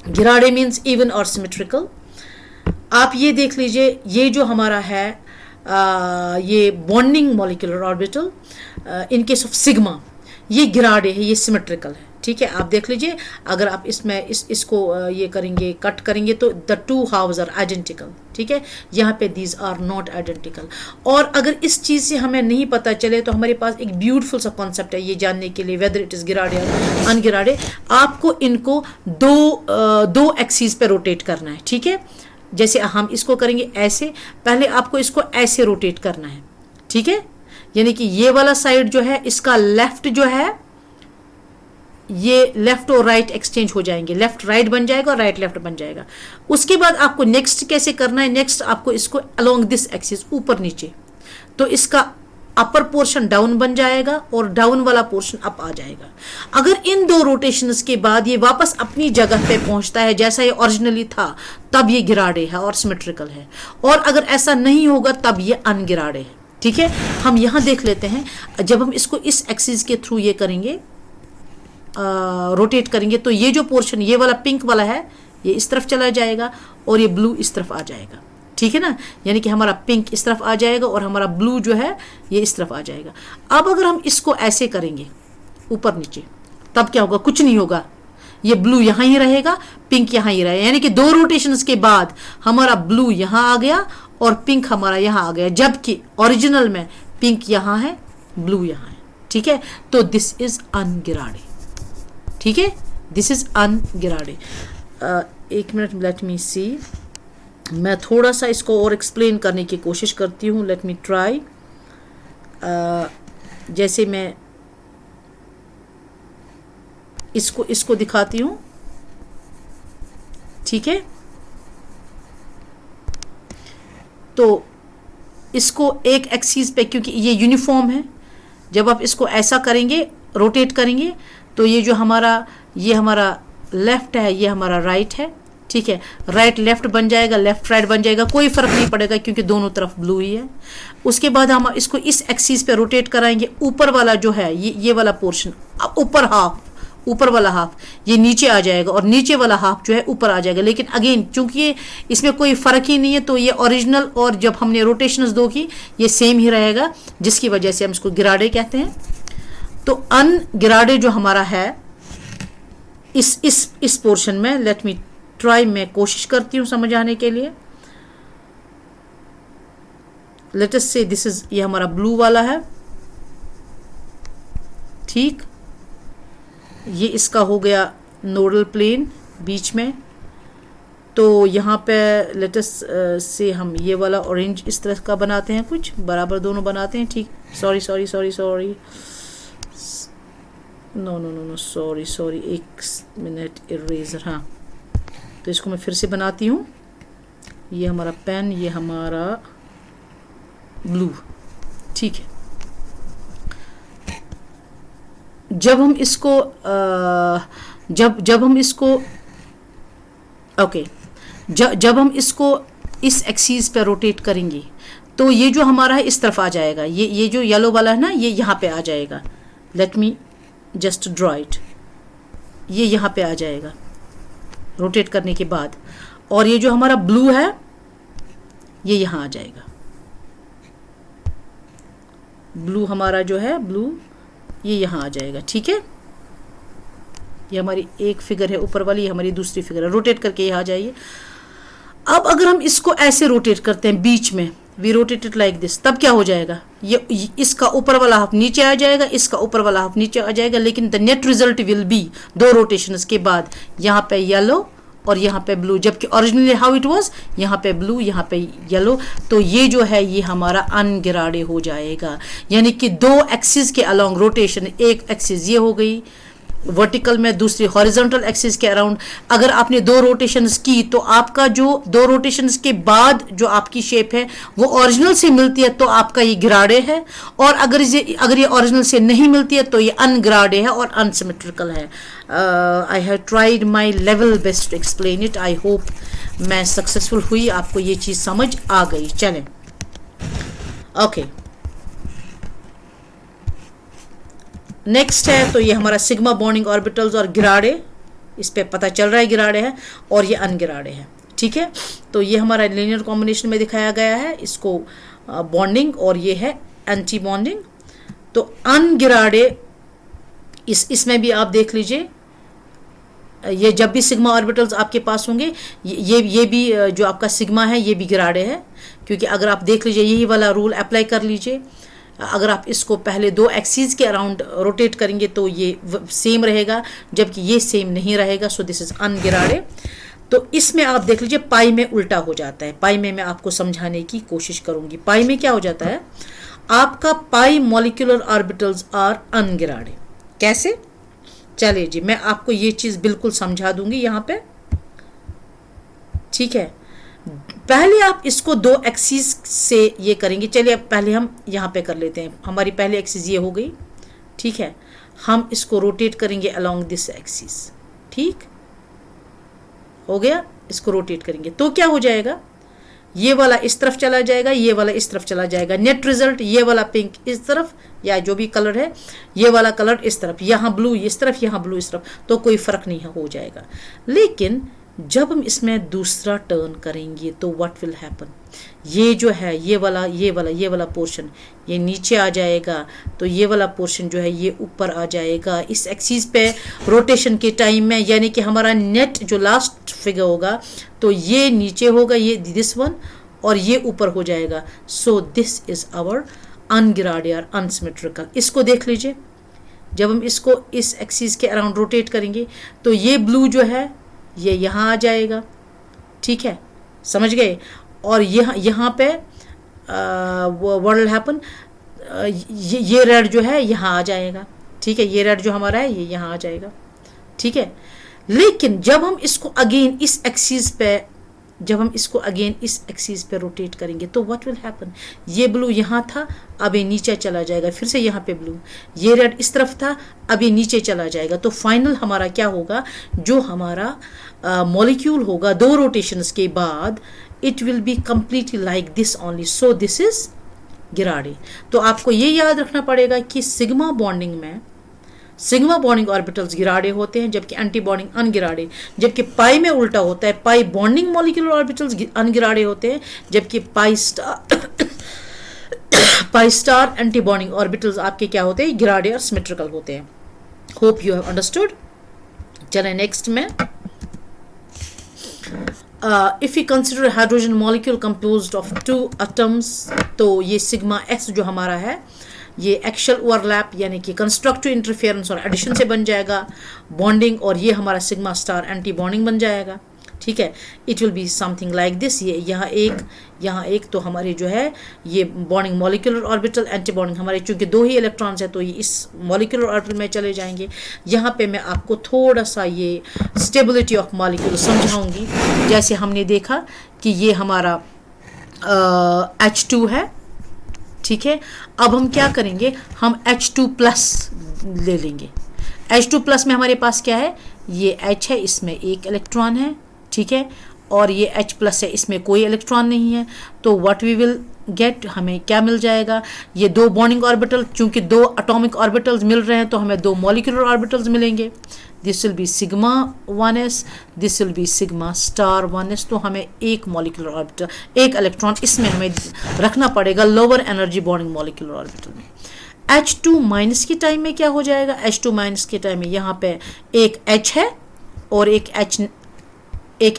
गिराडे मीन्स इवन और सिमेट्रिकल। आप ये देख लीजिए, ये जो हमारा है ये bonding molecular orbital in case of sigma, ये गिराडे है, ये सिमेट्रिकल है। ठीक है, आप देख लीजिए, अगर आप इसमें इसको ये करेंगे, कट करेंगे, तो the two halves are identical. ठीक है, यहाँ पे दीज आर नॉट आइडेंटिकल। और अगर इस चीज़ से हमें नहीं पता चले, तो हमारे पास एक ब्यूटीफुल सा कॉन्सेप्ट है ये जानने के लिए, वेदर इट इज़ गिराडे और अनगिराडे। आपको इनको दो एक्सिस पे रोटेट करना है। ठीक है, जैसे हम इसको करेंगे ऐसे, पहले आपको इसको ऐसे रोटेट करना है। ठीक है, यानी कि ये वाला साइड जो है, इसका लेफ्ट जो है, ये लेफ्ट और राइट एक्सचेंज हो जाएंगे, लेफ्ट राइट बन जाएगा और राइट लेफ्ट बन जाएगा। उसके बाद आपको नेक्स्ट कैसे करना है, नेक्स्ट आपको इसको अलोंग दिस एक्सिस, ऊपर नीचे, तो इसका अपर पोर्शन डाउन बन जाएगा और डाउन वाला पोर्शन अप आ जाएगा। अगर इन दो रोटेशंस के बाद ये वापस अपनी जगह पे पहुंचता है जैसा ये ओरिजिनली था, तब ये गिराडे है और सिमेट्रिकल है। और अगर ऐसा नहीं होगा, तब ये अनगिराडे है। ठीक है, हम यहाँ देख लेते हैं, जब हम इसको इस एक्सिस के थ्रू ये करेंगे, रोटेट करेंगे, तो ये जो पोर्शन, ये वाला पिंक वाला है, ये इस तरफ चला जाएगा और ये ब्लू इस तरफ आ जाएगा। ठीक है ना, यानी कि हमारा पिंक इस तरफ आ जाएगा और हमारा ब्लू जो है ये इस तरफ आ जाएगा। अब अगर हम इसको ऐसे करेंगे ऊपर नीचे, तब क्या होगा, कुछ नहीं होगा, ये ब्लू यहाँ ही रहेगा, पिंक यहाँ ही रहेगा। यानी कि दो रोटेशंस के बाद हमारा ब्लू यहाँ आ गया और पिंक हमारा यहाँ आ गया, जबकि ओरिजिनल में पिंक यहाँ है, ब्लू यहाँ है। ठीक है, तो दिस इज अनगिराडे। ठीक है, दिस इज अनगिराडे। एक मिनट, लेट मी सी, मैं थोड़ा सा इसको और एक्सप्लेन करने की कोशिश करती हूँ, लेट मी ट्राई। जैसे मैं इसको इसको दिखाती हूँ, ठीक है। तो इसको एक एक्सिस पे, क्योंकि ये यूनिफॉर्म है, जब आप इसको ऐसा करेंगे, रोटेट करेंगे, तो ये हमारा लेफ्ट है, ये हमारा राइट है, ठीक है। राइट लेफ्ट बन जाएगा, लेफ्ट राइट बन जाएगा, कोई फर्क नहीं पड़ेगा क्योंकि दोनों तरफ ब्लू ही है। उसके बाद हम इसको इस एक्सिस पे रोटेट कराएंगे। ऊपर वाला जो है ये वाला पोर्शन, ऊपर वाला हाफ ये नीचे आ जाएगा और नीचे वाला हाफ जो है ऊपर आ जाएगा। लेकिन अगेन चूंकि इसमें कोई फर्क ही नहीं है, तो ये ओरिजिनल और जब हमने रोटेशंस दो की ये सेम ही रहेगा, जिसकी वजह से हम इसको गिराडे कहते हैं। तो अनगिराडे जो हमारा है इस पोर्शन में, लेट मी ट्राई, मैं कोशिश करती हूं समझाने के लिए। लेट अस से दिस इज, ये हमारा ब्लू वाला है, ठीक। ये इसका हो गया नोडल प्लेन बीच में। तो यहाँ पे लेट अस से हम ये वाला ऑरेंज इस तरह का बनाते हैं, कुछ बराबर दोनों बनाते हैं, ठीक। सॉरी नो सॉरी, एक मिनट, इरेजर, हाँ। तो इसको मैं फिर से बनाती हूँ। ये हमारा पेन, ये हमारा ब्लू, ठीक है। जब हम इसको जब हम इसको ओके जब हम इसको इस एक्सिस पे रोटेट करेंगे, तो ये जो हमारा है इस तरफ आ जाएगा। ये जो येलो वाला है ना, ये यहाँ पे आ जाएगा। Let me just draw it. ये यहाँ पे आ जाएगा रोटेट करने के बाद, और ये जो हमारा ब्लू है ये यहाँ आ जाएगा। ब्लू हमारा जो है ब्लू, ये यहाँ आ जाएगा, ठीक है। ये हमारी एक फिगर है ऊपर वाली, ये हमारी दूसरी फिगर है। रोटेट करके यहाँ आ जाइए। अब अगर हम इसको ऐसे रोटेट करते हैं बीच में, we rotate it like this, तब क्या हो जाएगा, ये इसका ऊपर वाला हाफ नीचे आ जाएगा, इसका ऊपर वाला हाफ नीचे आ जाएगा। लेकिन the net result will be, दो रोटेशंस के बाद यहाँ पे येलो और यहाँ पे ब्लू, जबकि ओरिजिनली हाउ इट वाज, यहाँ पे ब्लू यहाँ पे येलो। तो ये जो है ये हमारा अनगिराडे हो जाएगा। यानी कि दो एक्सिस के अलोंग रोटेशन, एक एक्सिस ये हो गई वर्टिकल में, दूसरी हॉरिजॉन्टल एक्सिस के अराउंड। अगर आपने दो रोटेशंस की, तो आपका जो दो रोटेशंस के बाद जो आपकी शेप है वो ओरिजिनल से मिलती है, तो आपका ये गिराडे है। और अगर ये ओरिजिनल से नहीं मिलती है, तो ये अनगिराडे है और अनसिमेट्रिकल है। I have tried my level best to explain it. I hope मैं सक्सेसफुल हुई, आपको ये चीज़ समझ आ गई। चलें, ओके। नेक्स्ट है, तो ये हमारा सिग्मा बॉन्डिंग ऑर्बिटल्स और गिराडे, इस पे पता चल रहा है गिराडे है और ये अनगिराडे है, ठीक है। तो ये हमारा लीनियर कॉम्बिनेशन में दिखाया गया है, इसको बॉन्डिंग, और ये है एंटी बॉन्डिंग। तो अनगिराडे इसमें भी आप देख लीजिए, ये जब भी सिग्मा ऑर्बिटल्स आपके पास होंगे, ये भी जो आपका सिग्मा है ये भी गिराडे है, क्योंकि अगर आप देख लीजिए यही वाला रूल अप्लाई कर लीजिए। अगर आप इसको पहले दो एक्सिस के अराउंड रोटेट करेंगे तो ये सेम रहेगा, जबकि ये सेम नहीं रहेगा। So this is ungerade. तो इसमें आप देख लीजिए पाई में उल्टा हो जाता है। पाई में मैं आपको समझाने की कोशिश करूंगी। पाई में क्या हो जाता है, आपका पाई मॉलिक्यूलर ऑर्बिटल्स आर अनगिराडे। कैसे, चलिए जी मैं आपको ये चीज बिल्कुल समझा दूंगी यहाँ पे, ठीक है। पहले आप इसको दो एक्सिस से ये करेंगे। चलिए अब पहले हम यहाँ पे कर लेते हैं। हमारी पहले एक्सिस ये हो गई, ठीक है। हम इसको रोटेट करेंगे अलोंग दिस एक्सिस, ठीक हो गया। इसको रोटेट करेंगे तो क्या हो जाएगा, ये वाला इस तरफ चला जाएगा, ये वाला इस तरफ चला जाएगा। नेट रिजल्ट, ये वाला पिंक इस तरफ या जो भी कलर है, ये वाला कलर इस तरफ, यहाँ ब्लू इस तरफ, यहाँ ब्लू इस तरफ, तो कोई फर्क नहीं हो जाएगा। लेकिन जब हम इसमें दूसरा टर्न करेंगे तो व्हाट विल हैपन, ये जो है ये वाला पोर्शन ये नीचे आ जाएगा, तो ये वाला पोर्शन जो है ये ऊपर आ जाएगा इस एक्सिस पे रोटेशन के टाइम में। यानी कि हमारा नेट जो लास्ट फिगर होगा तो ये नीचे होगा, ये दिस वन, और ये ऊपर हो जाएगा। सो दिस इज आवर अनगिराडे और अनसिमेट्रिकल। इसको देख लीजिए, जब हम इसको इस एक्सिस के अराउंड रोटेट करेंगे तो ये ब्लू जो है ये यहाँ आ जाएगा, ठीक है, समझ गए। और यहाँ पे व्हाट विल हैपन, ये रेड जो है यहाँ आ जाएगा, ठीक है। ये रेड जो हमारा है ये यहाँ आ जाएगा। ठीक है। लेकिन जब हम इसको अगेन इस एक्सिस पे रोटेट करेंगे तो व्हाट विल हैपन, ये ब्लू यहाँ था, अब ये नीचे चला जाएगा, फिर से यहाँ पे ब्लू, ये रेड इस तरफ था, अब ये नीचे चला जाएगा। तो फाइनल हमारा क्या होगा, जो हमारा मॉलिक्यूल होगा 2 रोटेशंस के बाद, it will be completely like this only. So this is gerade. तो आपको ये याद रखना पड़ेगा कि सिग्मा बॉन्डिंग ऑर्बिटल्स गिराडे होते हैं, जबकि एंटी बॉन्डिंग अनगिराडे। जबकि पाई में उल्टा होता है, पाई बॉन्डिंग मॉलिक्यूलर ऑर्बिटल्स अनगिराडे होते हैं, जबकि pi star anti bonding orbitals आपके क्या होते हैं, गिराडे और सिमेट्रिकल होते हैं। Hope you have understood. चलें नेक्स्ट में, if we consider a hydrogen molecule composed of 2 atoms, तो ये सिग्मा S जो हमारा है, ये एक्शियल ओवरलैप यानी कि कंस्ट्रक्टिव इंटरफेरेंस और एडिशन से बन जाएगा बॉन्डिंग, और ये हमारा सिग्मा स्टार एंटी बॉन्डिंग बन जाएगा। ठीक है, it will be something like this. ये यहाँ एक तो हमारी जो है ये bonding molecular orbital, anti bonding हमारे चूंकि 2 ही इलेक्ट्रॉन्स है तो ये इस मॉलिक्यूलर ऑर्बिटल में चले जाएंगे। यहाँ पे मैं आपको थोड़ा सा ये स्टेबिलिटी ऑफ मॉलिक्यूल समझाऊंगी। जैसे हमने देखा कि ये हमारा H2 है, ठीक है। अब हम क्या करेंगे, हम H2+ ले लेंगे। H2+ में हमारे पास क्या है, ये H है, इसमें 1 इलेक्ट्रॉन है, ठीक है, और ये H+ है, इसमें कोई इलेक्ट्रॉन नहीं है। तो व्हाट वी विल गेट, हमें क्या मिल जाएगा, ये 2 बॉन्डिंग ऑर्बिटल, चूंकि 2 एटॉमिक ऑर्बिटल्स मिल रहे हैं तो हमें 2 मॉलिक्यूलर ऑर्बिटल्स मिलेंगे। This will be sigma 1s, this will be sigma star 1s। तो हमें 1 मॉलिक्यूलर ऑर्बिटल, 1 इलेक्ट्रॉन इसमें हमें रखना पड़ेगा lower energy bonding molecular orbital में। H2- के टाइम में क्या हो जाएगा, H2- के टाइम में यहाँ पे एक H है और एक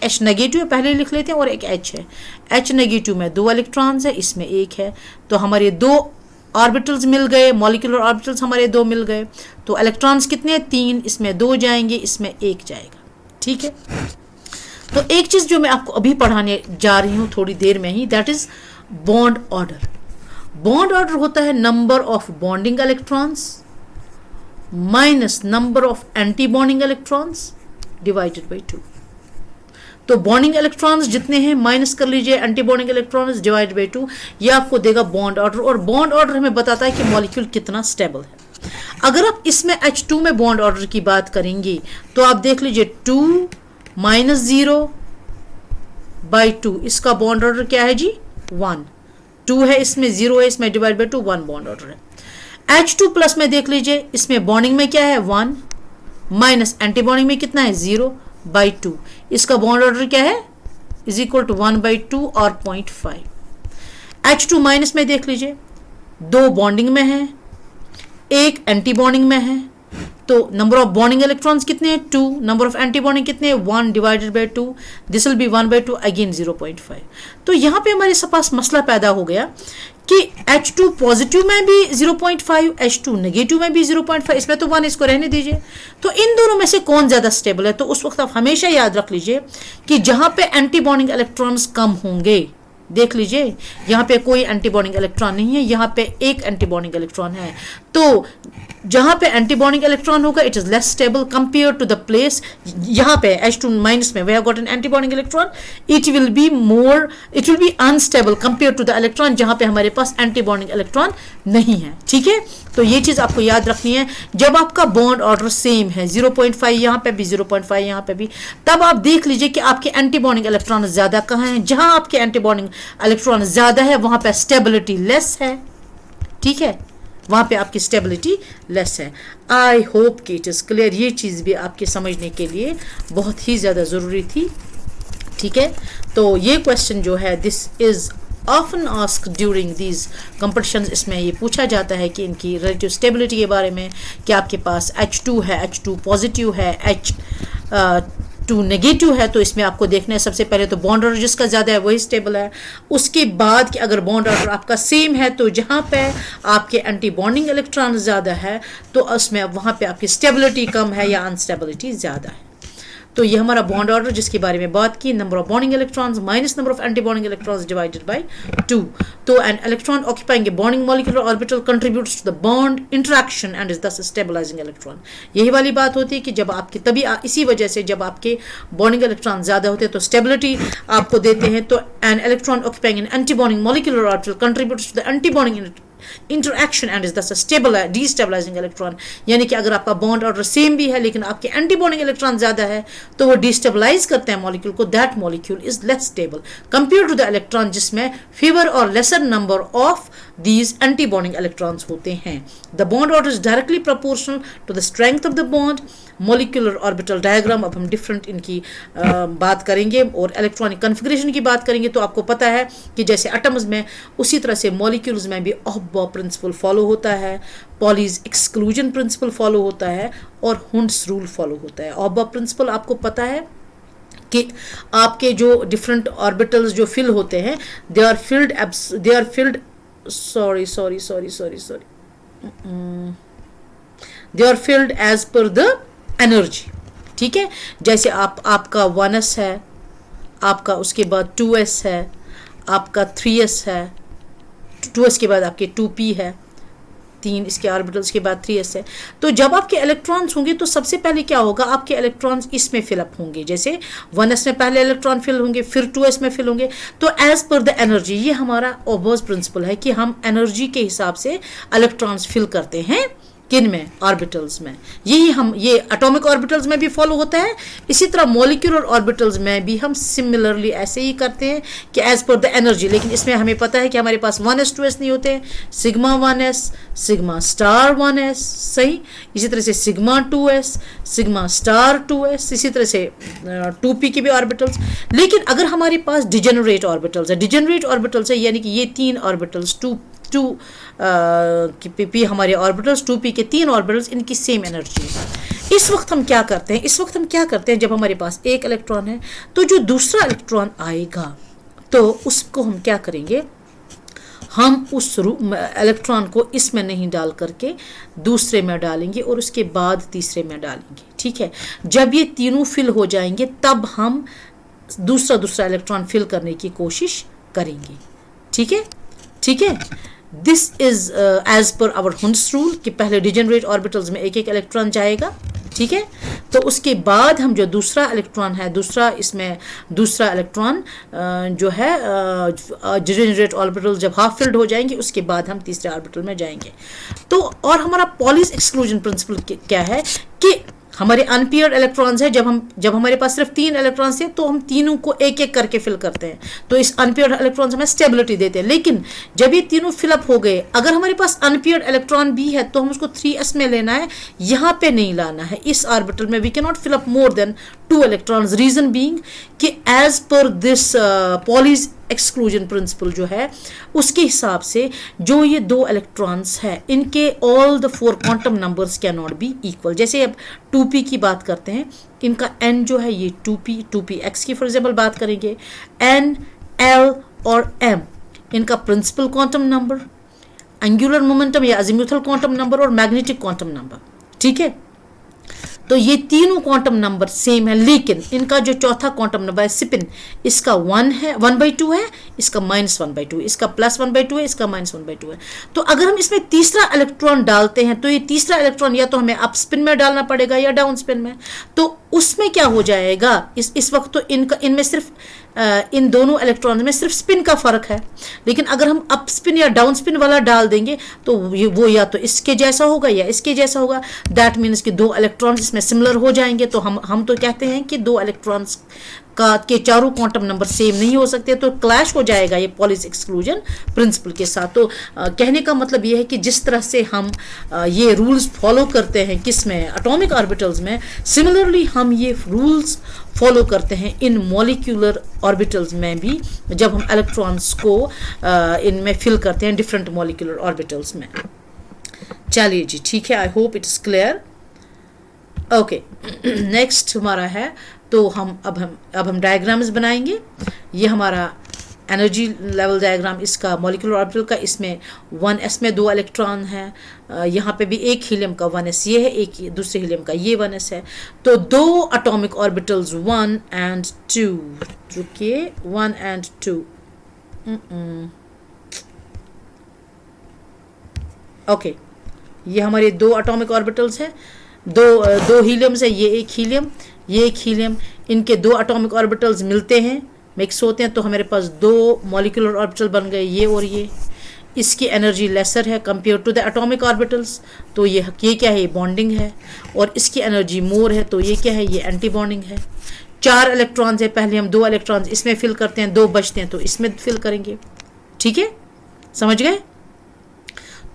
H नेगेटिव है, पहले लिख लेते हैं, और एक H है। H नेगेटिव में 2 इलेक्ट्रॉन्स है, इसमें 1 है, तो हमारे 2 ऑर्बिटल्स मिल गए, मॉलिक्यूलर ऑर्बिटल्स हमारे 2 मिल गए। तो इलेक्ट्रॉन्स कितने हैं, 3, इसमें 2 जाएंगे, इसमें 1 जाएगा। ठीक है, तो एक चीज जो मैं आपको अभी पढ़ाने जा रही हूं थोड़ी देर में ही, that is bond order. Bond order होता है number of bonding electrons minus number of anti bonding electrons divided by 2। तो बॉन्डिंग इलेक्ट्रॉन्स जितने हैं माइनस कर लीजिए anti bonding electrons divide by 2, ये आपको देगा बॉन्ड ऑर्डर। और बॉन्ड ऑर्डर हमें बताता है कि मॉलिक्यूल कितना स्टेबल है। अगर आप इसमें H2 में बॉन्ड ऑर्डर की बात करेंगे तो आप देख लीजिए 2 - 0/2, इसका बॉन्ड ऑर्डर क्या है जी, 1। 2 है, इसमें 0 है, इसमें डिवाइड बाई 2, 1 बॉन्ड ऑर्डर है। H2+ में देख लीजिए, इसमें बॉन्डिंग में क्या है 1 माइनस एंटी बॉन्डिंग में कितना है 0/2, इसका बॉन्ड ऑर्डर क्या है इज इक्वल टू 1/2 और 0.5। H2- में देख लीजिए 2 बॉन्डिंग में है, 1 एंटी बॉन्डिंग में है, तो नंबर ऑफ बॉन्डिंग इलेक्ट्रॉन्स कितने हैं 2, नंबर ऑफ एंटी बॉन्डिंग कितने हैं 1 divided by 2, this will be 1/2 again 0.5। तो यहाँ पे हमारे पास मसला पैदा हो गया कि H2 पॉजिटिव में भी 0.5, H2 नेगेटिव में भी 0.5, इसमें तो 1, इसको रहने दीजिए। तो इन दोनों में से कौन ज्यादा स्टेबल है, तो उस वक्त आप हमेशा याद रख लीजिए कि जहां पे एंटी बॉन्डिंग इलेक्ट्रॉन्स कम होंगे, देख लीजिए यहाँ पे कोई एंटी बॉन्डिंग इलेक्ट्रॉन नहीं है, यहाँ पे 1 एंटी बॉन्डिंग इलेक्ट्रॉन है, तो जहां पे एंटी बॉन्डिंग इलेक्ट्रॉन होगा it is less stable compare to the place, यहाँ पे H2- में we have got an anti bonding electron, it will be unstable compare to the electron जहां पे हमारे पास एंटी बॉन्डिंग इलेक्ट्रॉन नहीं है। ठीक है, तो ये चीज आपको याद रखनी है। जब आपका बॉन्ड ऑर्डर सेम है 0.5 यहाँ पे भी 0.5 यहाँ पे भी, तब आप देख लीजिए कि आपके एंटी बॉन्डिंग इलेक्ट्रॉन ज्यादा कहाँ हैं, जहां आपके एंटी बॉन्डिंग इलेक्ट्रॉन ज्यादा है वहां पे स्टेबिलिटी लेस है। ठीक है, वहां पे आपकी स्टेबिलिटी लेस है। आई होप कि इट इज क्लियर, ये चीज भी आपके समझने के लिए बहुत ही ज्यादा जरूरी थी। ठीक है, तो ये क्वेश्चन जो है this is often asked during these competitions, इसमें ये पूछा जाता है कि इनकी relative stability के बारे में, कि आपके पास H2 है, H2 पॉजिटिव है, H2 नेगेटिव है, तो इसमें आपको देखना है सबसे पहले तो बॉन्ड ऑर्डर जिसका ज़्यादा है वही स्टेबल है। उसके बाद कि अगर बॉन्ड ऑर्डर आपका सेम है तो जहाँ पे आपके एंटी बॉन्डिंग इलेक्ट्रॉन ज़्यादा है तो उसमें वहाँ पे आपकी स्टेबिलिटी कम है या अनस्टेबिलिटी ज़्यादा है। तो ये हमारा बॉन्ड ऑर्डर जिसके बारे में बात की, number of bonding electrons minus number of anti bonding electrons divided by 2. तो an electron occupying a bonding molecular orbital contributes to the bond interaction and is thus stabilising electron. यही वाली बात होती है कि जब आपके तभी इसी वजह से जब आपके बॉन्डिंग इलेक्ट्रॉन ज्यादा होते हैं तो स्टेबिलिटी आपको देते हैं. तो an electron occupying an anti bonding molecular orbital contributes to the anti bonding interaction and is thus stable destabilising electron. यानी कि अगर आपका बॉन्ड ऑर्डर सेम भी है लेकिन आपके एंटी बॉन्डिंग इलेक्ट्रॉन ज्यादा है तो वो डिस्टेबलाइज करते हैं मॉलिक्यूल को. That molecule is less stable compare to the electron जिसमें fewer or lesser number of these anti-bonding electrons होते हैं. The bond order is directly proportional to the strength of the bond. Molecular orbital diagram अब हम different इनकी बात करेंगे और electronic configuration की बात करेंगे. तो आपको पता है कि जैसे एटम्स में उसी तरह से मॉलिक्यूल्स में भी ऑफ-बॉ प्रिंसिपल फॉलो होता है, पॉलीज एक्सक्लूजन प्रिंसिपल फॉलो होता है और हुंड्स रूल फॉलो होता है. ऑफ-बॉ प्रिंसिपल आपको पता है कि आपके जो डिफरेंट ऑर्बिटल्स जो फिल होते हैं they are filled they are filled as per the energy. ठीक है, जैसे आपका 1s है, आपका उसके बाद 2s है, आपका 3s है, 2s के बाद आपके 2p है, 3 इसके ऑर्बिटल्स के बाद 3s है. तो जब आपके इलेक्ट्रॉन्स होंगे तो सबसे पहले क्या होगा, आपके इलेक्ट्रॉन्स इसमें फिलअप होंगे. जैसे 1s में पहले इलेक्ट्रॉन फिल होंगे, फिर 2s में फिल होंगे. तो एज पर द एनर्जी, ये हमारा ऑबर्स प्रिंसिपल है कि हम एनर्जी के हिसाब से इलेक्ट्रॉन्स फिल करते हैं. किन में? ऑर्बिटल्स में. ये एटॉमिक ऑर्बिटल्स में भी फॉलो होता है. इसी तरह मॉलिक्यूलर ऑर्बिटल्स में भी हम सिमिलरली ऐसे ही करते हैं कि एज पर द एनर्जी. लेकिन इसमें हमें पता है कि हमारे पास 1s 2s नहीं होते, sigma 1s sigma star 1s, सही. इसी तरह से sigma 2s sigma star 2s, इसी तरह से 2p के भी ऑर्बिटल्स. लेकिन अगर हमारे पास डिजेनरेट ऑर्बिटल्स है, डिजेनरेट ऑर्बिटल्स है यानी कि ये 3 ऑर्बिटल्स 2 p हमारे ऑर्बिटल्स 2p के 3 ऑर्बिटल्स, इनकी सेम एनर्जी है. इस वक्त हम क्या करते हैं जब हमारे पास एक इलेक्ट्रॉन है तो जो दूसरा इलेक्ट्रॉन आएगा तो उसको हम क्या करेंगे, हम उस इलेक्ट्रॉन को इसमें नहीं डाल करके दूसरे में डालेंगे और उसके बाद तीसरे में डालेंगे. ठीक है, जब ये तीनों फिल हो जाएंगे तब हम दूसरा इलेक्ट्रॉन फिल करने की कोशिश करेंगे. ठीक है. This is as per our Hund's rule कि पहले डिजेनरेट ऑर्बिटल्स में एक इलेक्ट्रॉन जाएगा. ठीक है, तो उसके बाद हम जो दूसरा इलेक्ट्रॉन है, दूसरा इलेक्ट्रॉन जो है डिजेनरेट ऑर्बिटल जब हाफ फिल्ड हो जाएंगे उसके बाद हम तीसरे ऑर्बिटल में जाएंगे. तो और हमारा पॉलीज एक्सक्लूजन प्रिंसिपल क्या है कि हमारे अनपेयर्ड इलेक्ट्रॉन्स है. जब हमारे पास सिर्फ 3 इलेक्ट्रॉन्स हैं तो हम तीनों को एक एक करके फिल करते हैं. तो इस अनपेयर्ड इलेक्ट्रॉन्स हमें स्टेबिलिटी देते हैं. लेकिन जब ये तीनों फिलअप हो गए, अगर हमारे पास अनपेयर्ड इलेक्ट्रॉन भी है तो हम उसको 3s में लेना है, यहाँ पे नहीं लाना है. इस ऑर्बिटल में we can not fill up more than 2 electrons. Reason being कि as per this Pauli's exclusion principle जो है उसके हिसाब से जो ये 2 इलेक्ट्रॉन्स है इनके all the 4 quantum numbers can not be equal. जैसे अब 2p की बात करते हैं, इनका n जो है ये 2px की फॉर एग्जाम्पल बात करेंगे, n l और m इनका principal quantum number, angular momentum या अजीमुथल क्वांटम नंबर और मैग्नेटिक क्वांटम नंबर. ठीक है, तो ये तीनों क्वांटम नंबर सेम है. लेकिन इनका जो चौथा क्वांटम नंबर है स्पिन, इसका 1/2 है, इसका -1/2, इसका +1/2 है, इसका -1/2 है. तो अगर हम इसमें तीसरा इलेक्ट्रॉन डालते हैं तो ये तीसरा इलेक्ट्रॉन या तो हमें अप स्पिन में डालना पड़ेगा या डाउन स्पिन में. तो उसमें क्या हो जाएगा, इस वक्त तो इनमें सिर्फ इन दोनों इलेक्ट्रॉन में सिर्फ स्पिन का फर्क है. लेकिन अगर हम अप स्पिन या डाउन स्पिन वाला डाल देंगे तो वो या तो इसके जैसा होगा या इसके जैसा होगा. दैट मीन्स कि 2 इलेक्ट्रॉन्स इसमें सिमिलर हो जाएंगे. तो हम तो कहते हैं कि 2 इलेक्ट्रॉन्स के चारों क्वांटम नंबर सेम नहीं हो सकते, तो क्लैश हो जाएगा ये पॉलीज एक्सक्लूजन प्रिंसिपल के साथ. तो कहने का मतलब ये है कि जिस तरह से हम ये रूल्स फॉलो करते हैं किसमें, एटॉमिक ऑर्बिटल्स में, सिमिलरली हम ये रूल्स फॉलो करते हैं इन मॉलिक्यूलर ऑर्बिटल्स में भी जब हम इलेक्ट्रॉन्स को इनमें फिल करते हैं डिफरेंट मॉलिक्यूलर ऑर्बिटल्स में. चलिए जी, ठीक है, I hope it is clear. Okay, next हमारा है तो अब हम डायग्राम्स बनाएंगे. ये हमारा एनर्जी लेवल डायग्राम इसका मॉलिक्यूलर ऑर्बिटल का, इसमें 1s में 2 इलेक्ट्रॉन है, यहाँ पे भी एक हीलियम का 1s ये है, एक दूसरे हीलियम का ये 1s है। तो 2 एटॉमिक ऑर्बिटल्स 1 and 2, रुकिए 1 and 2, ओके, ये हमारे 2 एटॉमिक ऑर्बिटल्स हैं, दो हीलियम्स है, ये एक हीलियम, ये एक हीलियम, इनके 2 एटॉमिक ऑर्बिटल्स मिलते हैं, मिक्स होते हैं, तो हमारे पास 2 मॉलिक्यूलर ऑर्बिटल बन गए, ये और ये। इसकी एनर्जी लेसर है compare to the atomic orbitals, तो ये क्या है, ये बॉन्डिंग है, और इसकी एनर्जी मोर है, तो ये क्या है, ये एंटी बॉन्डिंग है। 4 इलेक्ट्रॉन्स है, पहले हम 2 इलेक्ट्रॉन्स इसमें फिल करते हैं, 2 बचते हैं तो इसमें फिल करेंगे, ठीक है, समझ गए।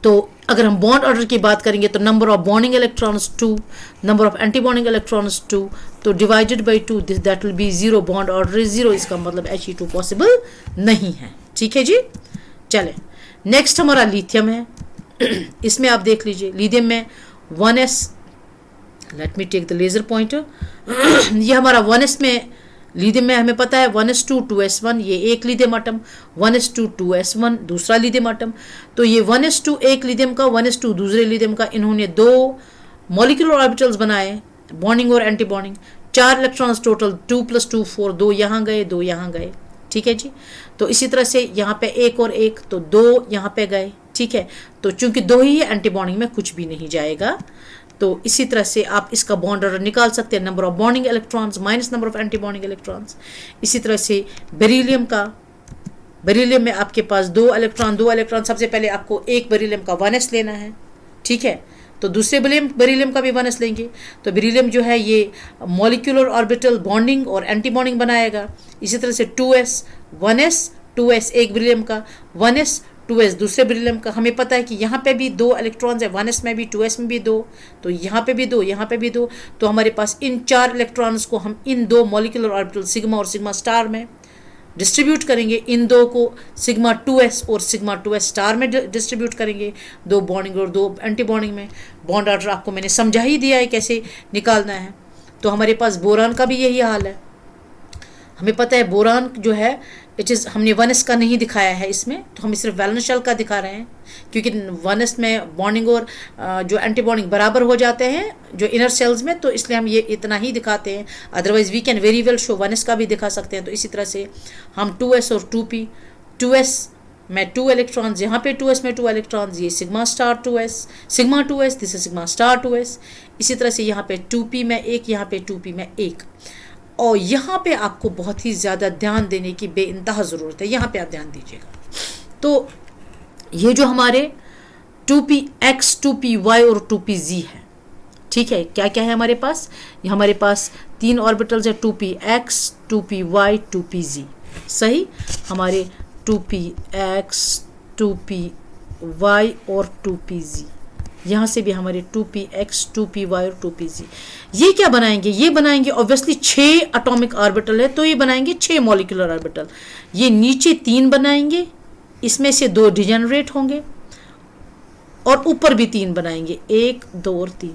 तो अगर हम बॉन्ड ऑर्डर की बात करेंगे तो number of bonding electrons 2, number of anti bonding electrons 2, तो divided by 2 that will be 0, bond order is 0, इसका मतलब He2 पॉसिबल नहीं है, ठीक है जी। चले नेक्स्ट हमारा लिथियम है। इसमें आप देख लीजिए, लिथियम में 1s, let me take the laser pointer, ये हमारा 1s में, लिथियम में हमें पता है 1s2 2s1, ये एक लिथियम आटम, 1s2 2s1 दूसरा लिथियम आटम, तो ये 1s2 एक लिथियम का, 1s2 दूसरे लिथियम का, इन्होंने 2 मॉलिक्यूलर ऑर्बिटल्स बनाए, बॉन्डिंग और एंटी बॉन्डिंग, 4 इलेक्ट्रॉन्स टोटल, 2 + 2 4, 2 यहाँ गए 2 यहाँ गए, ठीक है जी। तो इसी तरह से यहाँ पे 1 और 1, तो 2 यहाँ पे गए, ठीक है। तो चूंकि 2 ही है, एंटी बॉन्डिंग में कुछ भी नहीं जाएगा, तो इसी तरह से आप इसका बॉन्ड ऑर्डर निकाल सकते हैं, number of bonding electrons minus number of anti bonding electrons. इसी तरह से बेरिलियम का, बेरिलियम में आपके पास 2 इलेक्ट्रॉन, सबसे पहले आपको एक बेरिलियम का 1s लेना है, ठीक है, तो दूसरे बेरिलियम का भी 1s लेंगे, तो बेरिलियम जो है ये मॉलिक्यूलर ऑर्बिटल बॉन्डिंग और एंटी बॉन्डिंग बनाएगा। इसी तरह से 2s 1s 2s एक बेरिलियम का, 1s 2s दूसरे बेरिलियम का। हमें पता है कि यहाँ पे भी 2 इलेक्ट्रॉन्स है, 1s में भी 2s में भी 2, तो यहाँ पे भी 2, यहाँ पे भी 2, तो हमारे पास इन 4 इलेक्ट्रॉन्स को हम इन 2 मॉलिक्यूलर ऑर्बिटल सिग्मा और सिग्मा स्टार में डिस्ट्रीब्यूट करेंगे, इन 2 को सिग्मा 2s और सिग्मा 2s स्टार में डिस्ट्रीब्यूट करेंगे, 2 बॉन्डिंग और 2 एंटी बॉन्डिंग में। बॉन्ड ऑर्डर आपको मैंने समझा ही दिया है कैसे निकालना है। तो हमारे पास बोरान का भी यही हाल है, हमें पता है बोरान जो है हमने 1s का नहीं दिखाया है इसमें, तो हम सिर्फ वैलेंस शेल का दिखा रहे हैं, क्योंकि 1s में बॉन्डिंग और जो एंटी बॉन्डिंग बराबर हो जाते हैं जो इनर सेल्स में, तो इसलिए हम ये इतना ही दिखाते हैं, otherwise we can very well show 1s का भी दिखा सकते हैं। तो इसी तरह से हम 2s और 2p, 2s में 2 इलेक्ट्रॉन्स, यहाँ पे 2s में 2 इलेक्ट्रॉन्स, ये sigma star 2s, sigma 2s, this is sigma star 2s। इसी तरह से यहाँ पे 2p में 1, यहाँ पे 2p में 1, और यहाँ पे आपको बहुत ही ज़्यादा ध्यान देने की बेइंतहा ज़रूरत है, यहाँ पे आप ध्यान दीजिएगा। तो ये जो हमारे 2px 2py और 2pz है, ठीक है, क्या क्या है हमारे पास, ये हमारे पास 3 ऑर्बिटल्स है, 2px 2py 2pz, सही, हमारे 2px 2py और 2pz, यहाँ से भी हमारे 2px 2py और 2pz। ये क्या बनाएंगे, ये बनाएंगे ऑब्वियसली 6 एटॉमिक ऑर्बिटल है, तो ये बनाएंगे 6 मॉलिक्यूलर ऑर्बिटल। ये नीचे 3 बनाएंगे, इसमें से 2 डिजेनरेट होंगे, और ऊपर भी 3 बनाएंगे, 1 2 और 3।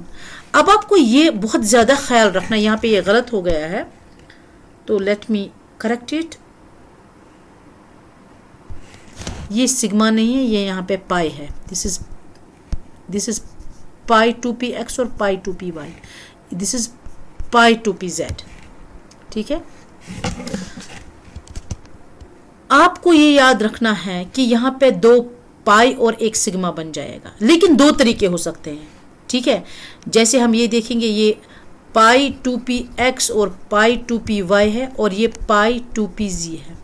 अब आपको ये बहुत ज़्यादा ख्याल रखना, यहाँ पे ये गलत हो गया है, तो लेट मी करेक्ट इट। ये सिग्मा नहीं है, ये यहाँ पे पाई है, दिस इज पाई 2px और पाई 2py, this is pi 2pz, ठीक है। आपको ये याद रखना है कि यहाँ पे 2 पाई और 1 सिग्मा बन जाएगा, लेकिन 2 तरीके हो सकते हैं, ठीक है। जैसे हम ये देखेंगे, ये पाई 2px और पाई 2py है, और ये पाई 2pz है।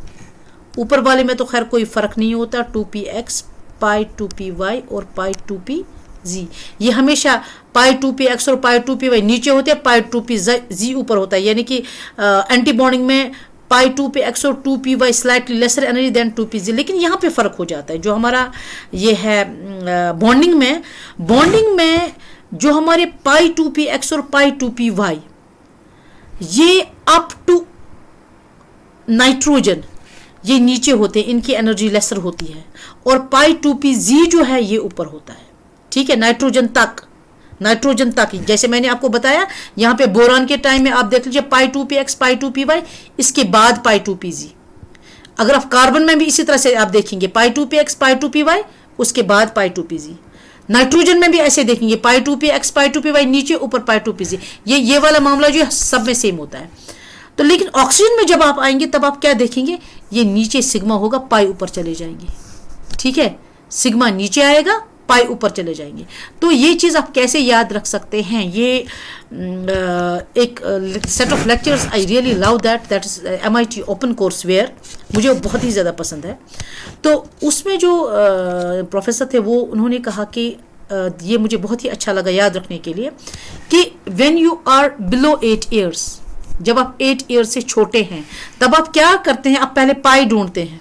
ऊपर वाले में तो खैर कोई फ़र्क नहीं होता, 2px पाई 2py और पाई 2pz, ये हमेशा पाई 2px और पाई 2py नीचे होते हैं, पाई 2pz ऊपर होता है, यानी कि एंटी बॉन्डिंग में पाई 2px और 2py slightly laser energy then 2pz, लेकिन यहाँ पे फ़र्क हो जाता है। जो हमारा ये है बॉन्डिंग में जो हमारे पाई 2px और पाई 2py, ये अप टू नाइट्रोजन ये नीचे होते हैं, इनकी एनर्जी लेसर होती है, और पाई 2pz जो है ये ऊपर होता है, ठीक है, नाइट्रोजन तक। जैसे मैंने आपको बताया, यहाँ पे बोरान के टाइम में आप देख लीजिए पाई 2px पाई 2py, इसके बाद पाई 2pz। अगर आप कार्बन में भी इसी तरह से आप देखेंगे पाई 2px पाई 2py, उसके बाद पाई 2pg। नाइट्रोजन में भी ऐसे देखेंगे पाई 2px पाई 2py नीचे, ऊपर पाई 2pg। ये वाला मामला जो है सब में सेम होता है। तो लेकिन ऑक्सीजन में जब आप आएंगे तब आप क्या देखेंगे, ये नीचे सिग्मा होगा, पाई ऊपर चले जाएंगे, ठीक है, सिग्मा नीचे आएगा, पाई ऊपर चले जाएंगे। तो ये चीज़ आप कैसे याद रख सकते हैं, ये एक set of lectures I really love that is MIT open courseware, मुझे वो बहुत ही ज़्यादा पसंद है। तो उसमें जो प्रोफेसर थे वो उन्होंने कहा कि ये मुझे बहुत ही अच्छा लगा याद रखने के लिए कि when you are below 8 years, जब आप 8 ईयर्स से छोटे हैं तब आप क्या करते हैं, आप पहले पाई ढूंढते हैं,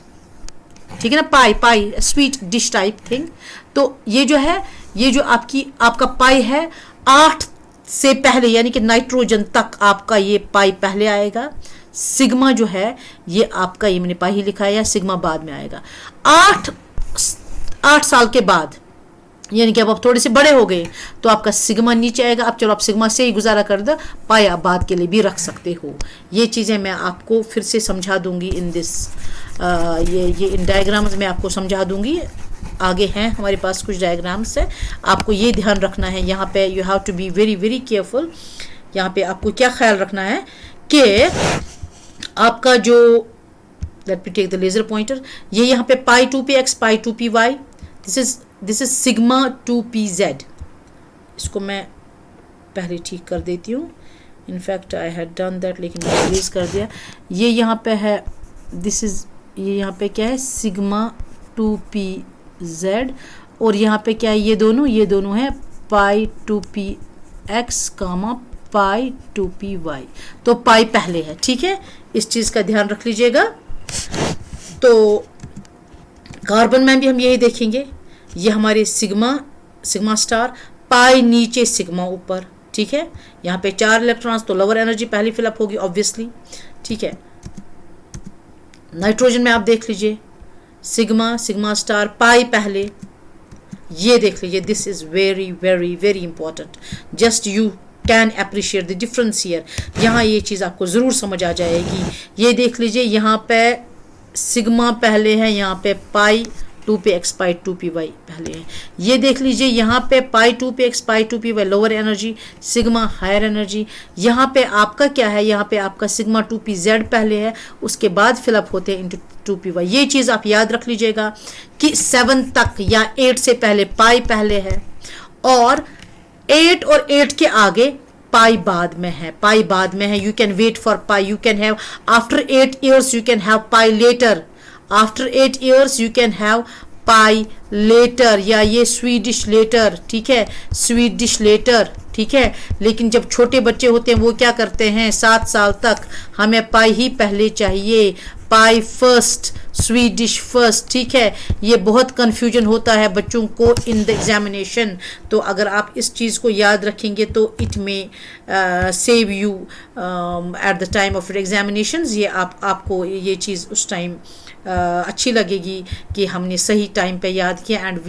ठीक है ना, पाई स्वीट डिश टाइप थिंग। तो ये जो है, ये जो आपका पाई है 8 से पहले, यानी कि नाइट्रोजन तक आपका ये पाई पहले आएगा। सिग्मा जो है ये आपका, ये मैंने पाई ही लिखा है, या सिग्मा बाद में आएगा। 8 साल के बाद, यानी कि अब आप थोड़े से बड़े हो गए तो आपका सिग्मा नीचे आएगा। अब चलो आप सिग्मा से ही गुजारा कर दो, पाई आप बाद के लिए भी रख सकते हो। ये चीज़ें मैं आपको फिर से समझा दूंगी इन दिस, ये इन डायग्राम्स में आपको समझा दूंगी। आगे हैं हमारे पास कुछ डायग्राम्स है, आपको ये ध्यान रखना है। यहाँ पे you have to be very very careful. यहाँ पे आपको क्या ख्याल रखना है कि आपका जो, let me take the laser pointer, ये यहाँ पे pi 2px pi 2py, this is sigma 2pz। इसको मैं पहले ठीक कर देती हूँ। In fact I had done that, लेकिन मैं रिलीज कर दिया। ये यहाँ पे है, दिस इज, ये यहाँ पे क्या है, सिग्मा 2pz, और यहाँ पे क्या है, ये दोनों है पाई 2px कामा पाई 2py। तो पाई पहले है, ठीक है, इस चीज़ का ध्यान रख लीजिएगा। तो कार्बन में भी हम यही देखेंगे, ये हमारे सिग्मा स्टार, पाई नीचे सिग्मा ऊपर, ठीक है। यहाँ पे 4 इलेक्ट्रॉन्स, तो लोअर एनर्जी पहली फिलअप होगी ऑब्वियसली, ठीक है। नाइट्रोजन में आप देख लीजिए सिग्मा स्टार, पाई पहले, ये देख लीजिए। This is very very very important, just you can appreciate the difference here. यहाँ ये चीज़ आपको ज़रूर समझ आ जाएगी। ये देख लीजिए, यहाँ पे सिग्मा पहले है, यहाँ पे पाई 2px पाई 2py पहले है। ये देख लीजिए, यहाँ पे pi 2px pi 2py lower energy, sigma higher energy. यहाँ पे आपका क्या है, यहाँ पे आपका सिग्मा 2pz पहले है, उसके बाद फिलअप होते हैं इंटू 2py। ये चीज़ आप याद रख लीजिएगा कि 7 तक या 8 से पहले पाई पहले है, और 8 और 8 के आगे पाई बाद में है, पाई बाद में है। You can wait for pi, you can have after 8 years you can have pi later, after 8 years you can have pi later, या ये स्वीडिश लेटर, ठीक है, स्वीडिश लेटर, ठीक है। लेकिन जब छोटे बच्चे होते हैं वो क्या करते हैं, 7 साल तक हमें पाई ही पहले चाहिए, पाई फर्स्ट, स्वीडिश फर्स्ट, ठीक है। ये बहुत कन्फ्यूजन होता है बच्चों को इन द एग्जामिनेशन। तो अगर आप इस चीज़ को याद रखेंगे तो इट में save you at the time of examinations. ये आपको ये चीज़ उस टाइम अच्छी लगेगी कि हमने सही टाइम पे याद किया, एंड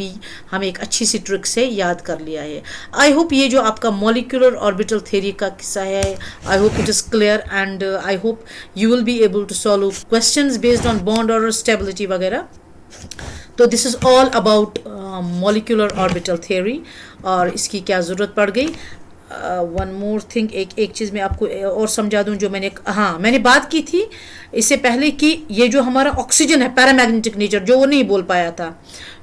हमें एक अच्छी सी ट्रिक से याद कर लिया है। आई होप ये जो आपका मॉलिक्यूलर ऑर्बिटल थ्योरी का किस्सा है, I hope it is clear, and I hope you will be able to solve questions based on bond और स्टेबिलिटी वगैरह। तो this is all about molecular orbital theory, और इसकी क्या ज़रूरत पड़ गई। वन मोर थिंग, एक चीज़ मैं आपको और समझा दूं जो मैंने बात की थी इससे पहले कि ये जो हमारा ऑक्सीजन है पैरामैग्नेटिक नेचर, जो वो नहीं बोल पाया था,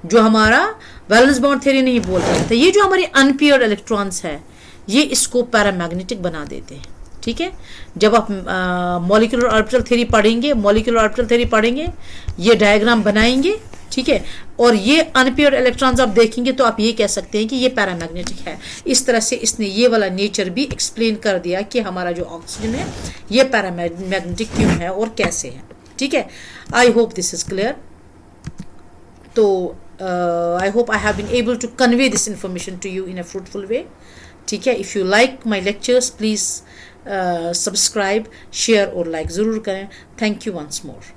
जो हमारा वैलेंस बॉन्ड थ्योरी नहीं बोल पाया था, ये जो हमारे अनपेयर्ड इलेक्ट्रॉन्स है ये इसको पैरामैग्नेटिक बना देते हैं, ठीक है। जब आप मॉलिक्यूलर ऑर्बिटल थ्योरी पढ़ेंगे, ये डायग्राम बनाएंगे, ठीक है, और ये अनपेयर्ड इलेक्ट्रॉन्स आप देखेंगे तो आप ये कह सकते हैं कि ये पैरामैग्नेटिक है। इस तरह से इसने ये वाला नेचर भी एक्सप्लेन कर दिया कि हमारा जो ऑक्सीजन है ये पैरामैग्नेटिक क्यों है और कैसे है, ठीक है। I hope this is clear. तो I hope I have been able to convey this information to you in a fruitful way, ठीक है। If you like my lectures please subscribe, share और लाइक ज़रूर करें। Thank you once more.